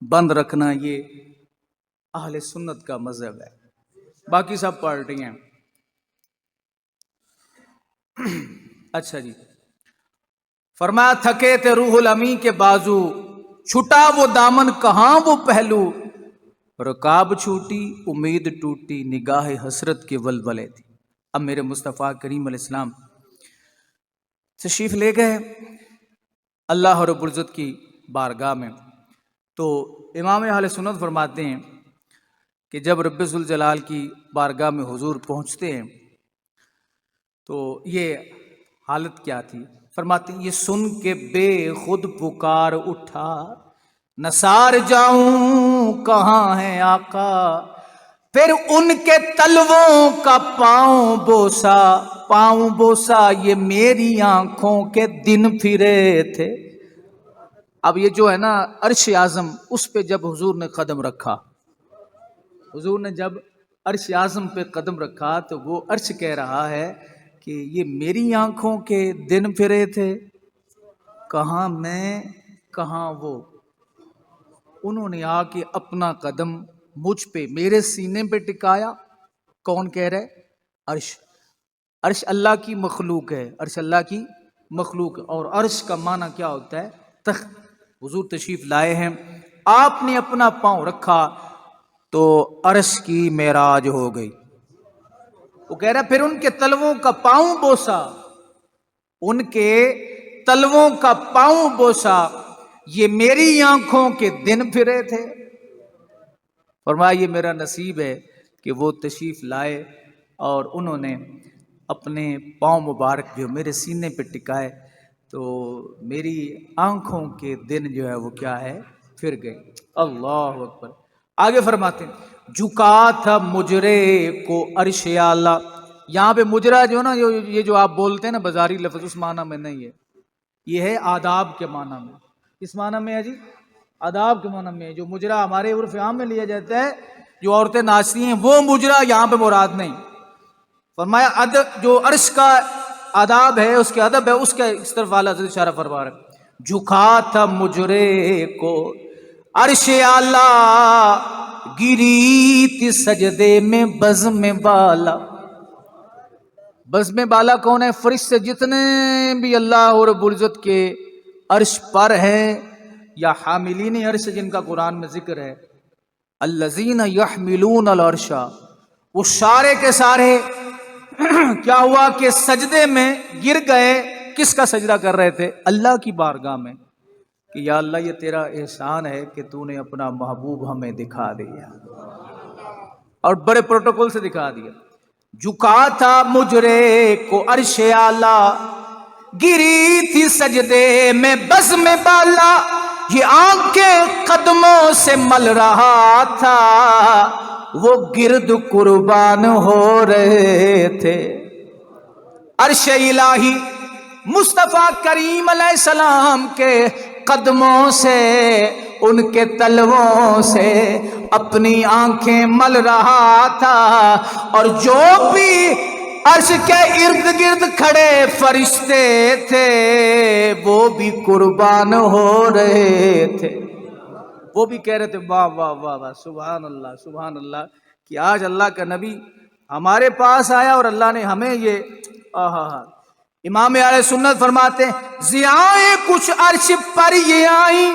بند رکھنا یہ اہل سنت کا مذہب ہے، باقی سب پارٹی ہیں۔ اچھا جی، فرمایا تھکے تھے روح الامی کے بازو، چھٹا وہ دامن کہاں وہ پہلو، رکاب چھوٹی امید ٹوٹی نگاہ حسرت کے ولولے تھی۔ اب میرے مصطفیٰ کریم علیہ السلام تشریف لے گئے اللہ رب العزت کی بارگاہ میں۔ تو امام اہل سنت فرماتے ہیں کہ جب رب ذوالجلال کی بارگاہ میں حضور پہنچتے ہیں تو یہ حالت کیا تھی؟ فرماتے ہیں یہ سن کے بے خود پکار اٹھا، نثار جاؤں کہاں ہے آقا، پھر ان کے تلووں کا پاؤں بوسا، پاؤں بوسا یہ میری آنکھوں کے دن پھرے تھے۔ اب یہ جو ہے نا عرش اعظم، اس پہ جب حضور نے قدم رکھا، حضور نے جب عرش اعظم پہ قدم رکھا تو وہ عرش کہہ رہا ہے کہ یہ میری آنکھوں کے دن پھرے تھے، کہاں میں کہاں وہ۔ انہوں نے آ کے اپنا قدم مجھ پہ میرے سینے پہ ٹکایا۔ کون کہہ رہے؟ عرش۔ عرش اللہ کی مخلوق ہے، عرش اللہ کی مخلوق ہے، اور عرش کا معنی کیا ہوتا ہے؟ تخت۔ حضور تشریف لائے ہیں، آپ نے اپنا پاؤں رکھا تو عرش کی معراج ہو گئی۔ وہ کہہ رہا پھر ان کے تلووں کا پاؤں بوسا، ان کے تلووں کا پاؤں بوسا یہ میری آنکھوں کے دن پھرے تھے۔ فرمایا یہ میرا نصیب ہے کہ وہ تشریف لائے اور انہوں نے اپنے پاؤں مبارک جو میرے سینے پہ ٹکائے تو میری آنکھوں کے دن جو ہے وہ کیا ہے؟ پھر گئے۔ اللہ اکبر۔ آگے فرماتے ہیں جھکا تھا مجرے کو عرش اعلیٰ۔ یہاں پہ مجرا جو ہے نا، یہ جو آپ بولتے ہیں نا بازاری لفظ، اس معنی میں نہیں ہے، یہ ہے آداب کے معنی میں۔ کس معنی میں ہے جی؟ آداب کے معنی میں ہے۔ جو مجرا ہمارے عرف عام میں لیا جاتا ہے، جو عورتیں ناچتی ہیں، وہ مجرا یہاں پہ مراد نہیں۔ فرمایا ادب جو عرش کا آداب ہے، اس کے ادب ہے، اس کا اس طرف والا اشارہ فرما رہا ہے۔ جھکا تھا مجرے کو عرش اعلیٰ، گری تھی سجدے میں بزم بالا۔ بزم بالا کون ہے؟ فرشتے جتنے بھی اللہ رب العزت کے عرش پر ہیں یا حاملین عرش جن کا قرآن میں ذکر ہے، الذین یحملون العرش، وہ سارے کے سارے کیا ہوا کہ سجدے میں گر گئے۔ کس کا سجدہ کر رہے تھے؟ اللہ کی بارگاہ میں، کہ یا اللہ یہ تیرا احسان ہے کہ تو نے اپنا محبوب ہمیں دکھا دیا، اور بڑے پروٹوکول سے دکھا دیا۔ جھکا تھا مجرے کو عرش اعلیٰ، گری تھی سجدے میں بزم بالا، یہ آنکھیں قدموں سے مل رہا تھا، وہ گرد قربان ہو رہے تھے۔ عرش الہی مصطفیٰ کریم علیہ السلام کے قدموں سے، ان کے تلووں سے اپنی آنکھیں مل رہا تھا، اور جو بھی عرش کے ارد گرد کھڑے فرشتے تھے وہ بھی قربان ہو رہے تھے۔ وہ بھی کہہ رہے تھے واہ واہ واہ واہ، سبحان اللہ سبحان اللہ، کہ آج اللہ کا نبی ہمارے پاس آیا اور اللہ نے ہمیں یہ امام اہل سنت فرماتے ہیں ضیائیں کچھ عرش پر یہ آئیں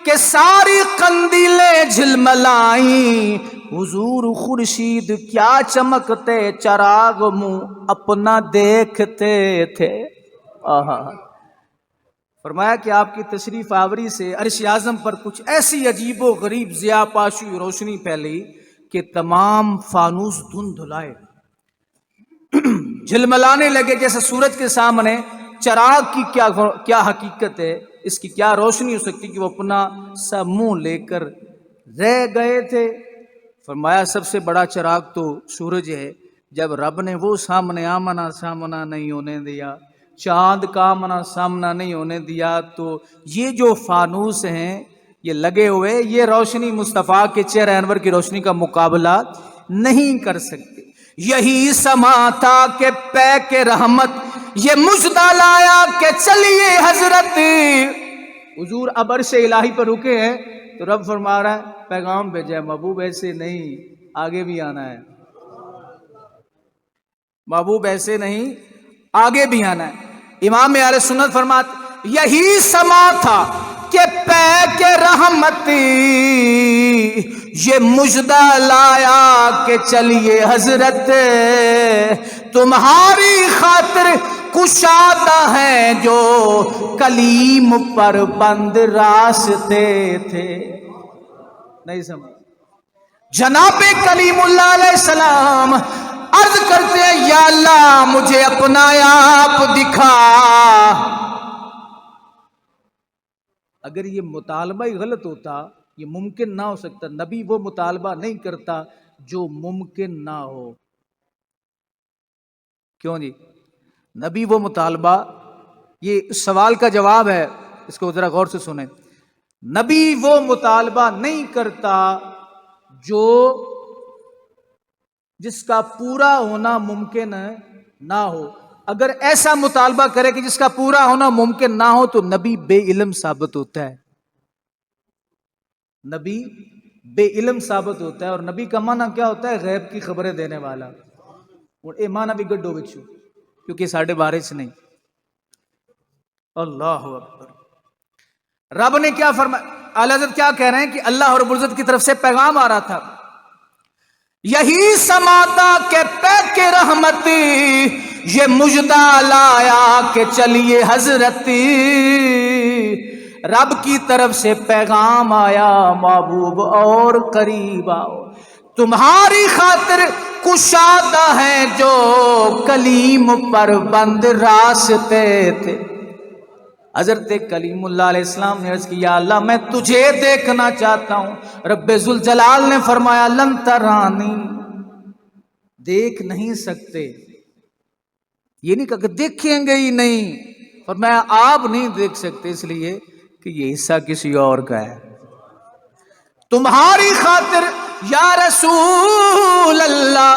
کہ ساری قندیلیں جھلملائیں، حضور خورشید کیا چمکتے چراغ منہ اپنا دیکھتے تھے۔ فرمایا کہ آپ کی تشریف آوری سے عرش اعظم پر کچھ ایسی عجیب و غریب ضیاء پاشی روشنی پھیلی کہ تمام فانوس دھندلائے، جھلملانے لگے، جیسے سورج کے سامنے چراغ کی کیا حقیقت ہے، اس کی کیا روشنی ہو سکتی کہ وہ اپنا سا منہ لے کر رہ گئے تھے۔ فرمایا سب سے بڑا چراغ تو سورج ہے، جب رب نے وہ سامنے آمنا سامنا نہیں ہونے دیا، چاند کا آمنا سامنا نہیں ہونے دیا، تو یہ جو فانوس ہیں یہ لگے ہوئے، یہ روشنی مصطفیٰ کے چہرہ انور کی روشنی کا مقابلہ نہیں کر سکتے۔ یہی سما تھا کہ پے کے رحمت یہ مجدہ لایا کہ چلیے حضرت، حضور اب عرش الہی پر رکے ہیں تو رب فرما رہا ہے پیغام بھیجا ہے، محبوب ایسے نہیں، آگے بھی آنا ہے، محبوب ایسے نہیں، آگے بھی آنا ہے۔ امام اہل سنت فرماتے یہی سما تھا کہ پے کے رحمتی یہ مژدہ لایا کہ چلیے حضرت تمہاری خاطر کشادہ ہیں جو کلیم پر بند راستے تھے. نہیں سمجھ. جناب کلیم اللہ علیہ السلام عرض کرتے ہیں یا اللہ مجھے اپنا آپ دکھا. اگر یہ مطالبہ ہی غلط ہوتا، یہ ممکن نہ ہو سکتا. نبی وہ مطالبہ نہیں کرتا جو ممکن نہ ہو. کیوں جی؟ نبی وہ مطالبہ، یہ سوال کا جواب ہے، اس کو ذرا غور سے سنیں. نبی وہ مطالبہ نہیں کرتا جو جس کا پورا ہونا ممکن نہ ہو. اگر ایسا مطالبہ کرے کہ جس کا پورا ہونا ممکن نہ ہو تو نبی بے علم ثابت ہوتا ہے. نبی بے علم ثابت ہوتا ہے. اور نبی کا معنی کیا ہوتا ہے؟ غیب کی خبریں دینے والا. اور اے معنی بھی گڈو بچو کیونکہ ساڑھے بارے سے نہیں. اللہ اکبر. رب نے کیا فرمایا؟ اعلی حضرت کیا کہہ رہے ہیں کہ اللہ رب العزت کی طرف سے پیغام آ رہا تھا. یہی سماتا کہ پے کے رحمتی یہ مژدہ لایا کہ چلیے حضرتی. رب کی طرف سے پیغام آیا محبوب اور قریب آؤ، تمہاری خاطر کشادہ ہیں جو کلیم پر بند راستے تھے. حضرت کلیم اللہ علیہ السلام نے عرض کیا اللہ میں تجھے دیکھنا چاہتا ہوں. رب ذوالجلال نے فرمایا لن ترانی، دیکھ نہیں سکتے. یہ نہیں کہا کہ دیکھیں گے ہی نہیں، فرمایا آپ نہیں دیکھ سکتے اس لیے کہ یہ حصہ کسی اور کا ہے. تمہاری خاطر یا رسول اللہ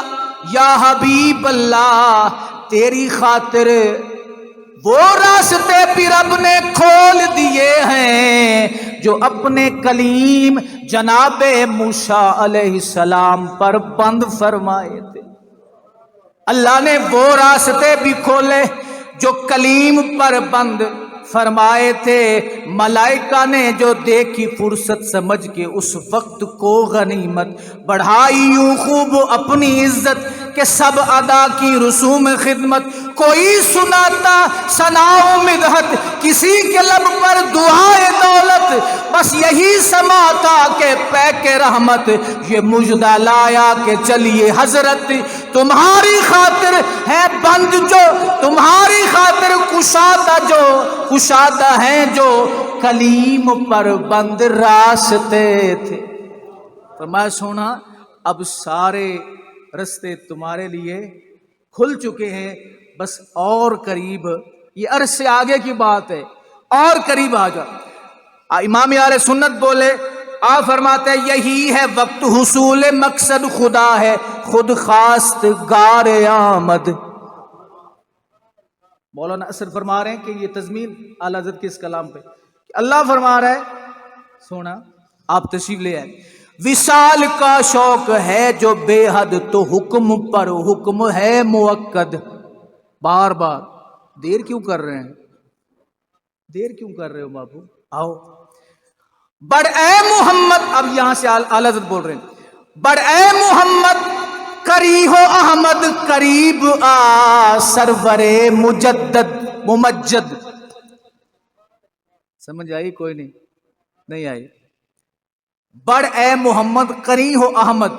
یا حبیب اللہ، تیری خاطر وہ راستے بھی رب نے کھول دیے ہیں جو اپنے کلیم جناب موسیٰ علیہ السلام پر بند فرمائے تھے. اللہ نے وہ راستے بھی کھولے جو کلیم پر بند فرمائے تھے. ملائکہ نے جو دیکھی فرصت سمجھ کے اس وقت کو غنیمت بڑھائی یوں خوب اپنی عزت کہ سب ادا کی رسوم خدمت. کوئی سناتا ثناء مدحت، کسی کے لب پر دعائے دولت. بس یہی سما تھا کہ پے کے رحمت یہ مژدہ لایا کہ چلیے حضرت تمہاری خاطر ہے بند جو، تمہاری خاطر کشادہ ہیں جو کلیم پر بند راستے تھے. فرمایا سونا اب سارے رستے تمہارے لیے کھل چکے ہیں، بس اور قریب، یہ عرض سے آگے کی بات ہے، اور قریب آ جا. امام اہل سنت بولے، آپ فرماتے ہیں یہی ہے وقت حصول مقصد خدا ہے خود خواست گار آمد. مولانا اثر فرما رہے ہیں کہ یہ تضمین اعلی حضرت کے اس کلام پہ اللہ فرما رہا ہے سونا آپ تشریف لے آئے. وصال کا شوق ہے جو بے حد تو حکم پر حکم ہے موقد. بار بار دیر کیوں کر رہے ہیں؟ دیر کیوں کر رہے ہو بابو؟ آؤ. بڑھ اے محمد، اب یہاں سے اعلی حضرت بول رہے ہیں، بڑھ اے محمد کری ہو احمد قریب آ سرور مجدد ممجد. سمجھ آئی؟ کوئی نہیں آئی. بڑھ اے محمد کری ہو احمد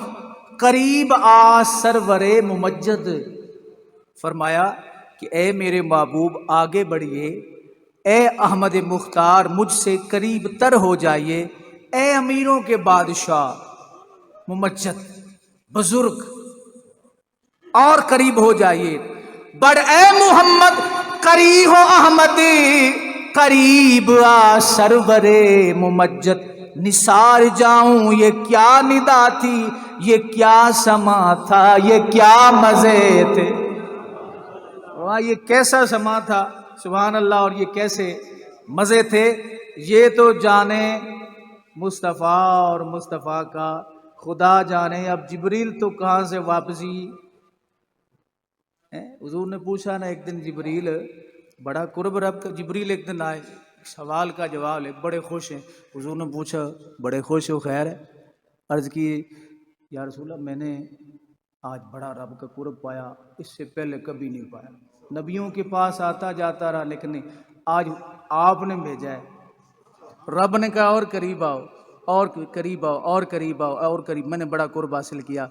قریب آ سرور ممجد. فرمایا کہ اے میرے محبوب آگے بڑھیے، اے احمد مختار مجھ سے قریب تر ہو جائیے، اے امیروں کے بادشاہ ممجد بزرگ اور قریب ہو جائیے. بڑھ اے محمد قری ہو احمد قریب آ سرور ممجد. نثار جاؤں یہ کیا ندا تھی، یہ کیا سما تھا، یہ کیا مزے تھے. یہ کیسا سما تھا سبحان اللہ، اور یہ کیسے مزے تھے. یہ تو جانے مصطفیٰ اور مصطفیٰ کا خدا جانے. اب جبریل تو کہاں سے واپسی. حضور نے پوچھا نا ایک دن جبریل بڑا قرب رب کا. جبریل ایک دن آئے, سوال کا جواب لے, بڑے خوش ہیں. حضور نے پوچھا بڑے خوش ہو, خیر ہے؟ عرض کی یا رسول اللہ میں نے آج بڑا رب کا قرب پایا, اس سے پہلے کبھی نہیں پایا. نبیوں کے پاس آتا جاتا رہا لیکن نہیں, آج آپ نے بھیجا ہے. رب نے کہا اور قریب آؤ, اور قریب آؤ, اور قریب آؤ, اور قریب, میں نے بڑا قرب حاصل کیا.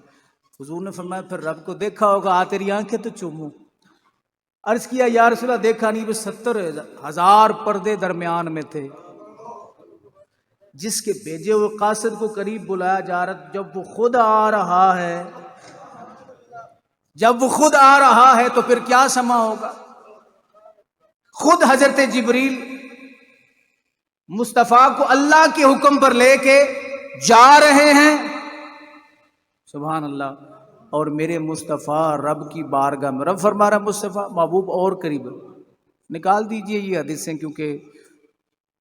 حضور نے فرمایا پھر رب کو دیکھا ہوگا, آ تیری آنکھیں تو چوموں. عرض کیا یا رسول اللہ دیکھا نہیں, بس 70,000 پردے درمیان میں تھے. جس کے بھیجے ہوئے قاصد کو قریب بلایا جا رہا, جب وہ خود آ رہا ہے, جب وہ خود آ رہا ہے تو پھر کیا سما ہوگا. خود حضرت جبریل مصطفیٰ کو اللہ کے حکم پر لے کے جا رہے ہیں, سبحان اللہ. اور میرے مصطفیٰ رب کی بارگاہ میں, رب فرما رہا مصطفیٰ محبوب اور قریب. نکال دیجئے یہ حدیثیں, کیونکہ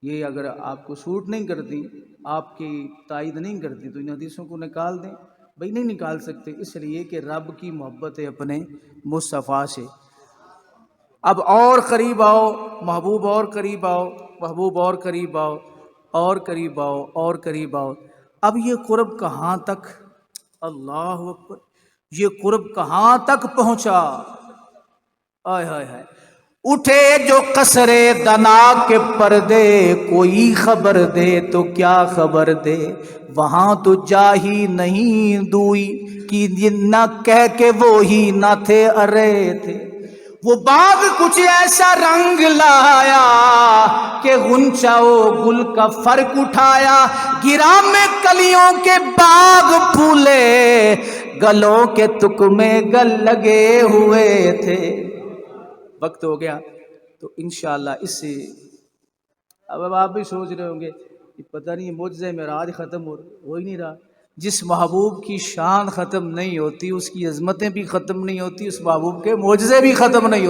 یہ اگر آپ کو سوٹ نہیں کرتی, آپ کی تائید نہیں کرتی, تو ان حدیثوں کو نکال دیں. بھائی نہیں نکال سکتے, اس لیے کہ رب کی محبت ہے اپنے مصطفیٰ سے. اب اور قریب آؤ محبوب, اور قریب آؤ محبوب, اور قریب آؤ, اور قریب آؤ, اور قریب آؤ. اب یہ قرب کہاں تک, اللہ اکبر, یہ قرب کہاں تک پہنچا. آئے ہائے ہائے. اٹھے جو قصر دنا کے پردے, کوئی خبر دے تو کیا خبر دے, وہاں تو جا ہی نہیں دوئی کہ نہ کہہ کے وہی نہ تھے ارے تھے. وہ باغ کچھ ایسا رنگ لایا کہ غنچہ و گل کا فرق اٹھایا. گرا میں کلیوں کے باغ پھولے, گلوں کے تک میں گل لگے ہوئے تھے. وقت ہو گیا تو انشاءاللہ اس سے اب آپ بھی سوچ رہے ہوں گے پتہ نہیں معجزہ معراج ختم ہو ہی نہیں رہا. جس محبوب کی شان ختم نہیں ہوتی, اس کی عظمتیں بھی ختم نہیں ہوتی, اس محبوب کے معجزے بھی ختم نہیں ہوتے.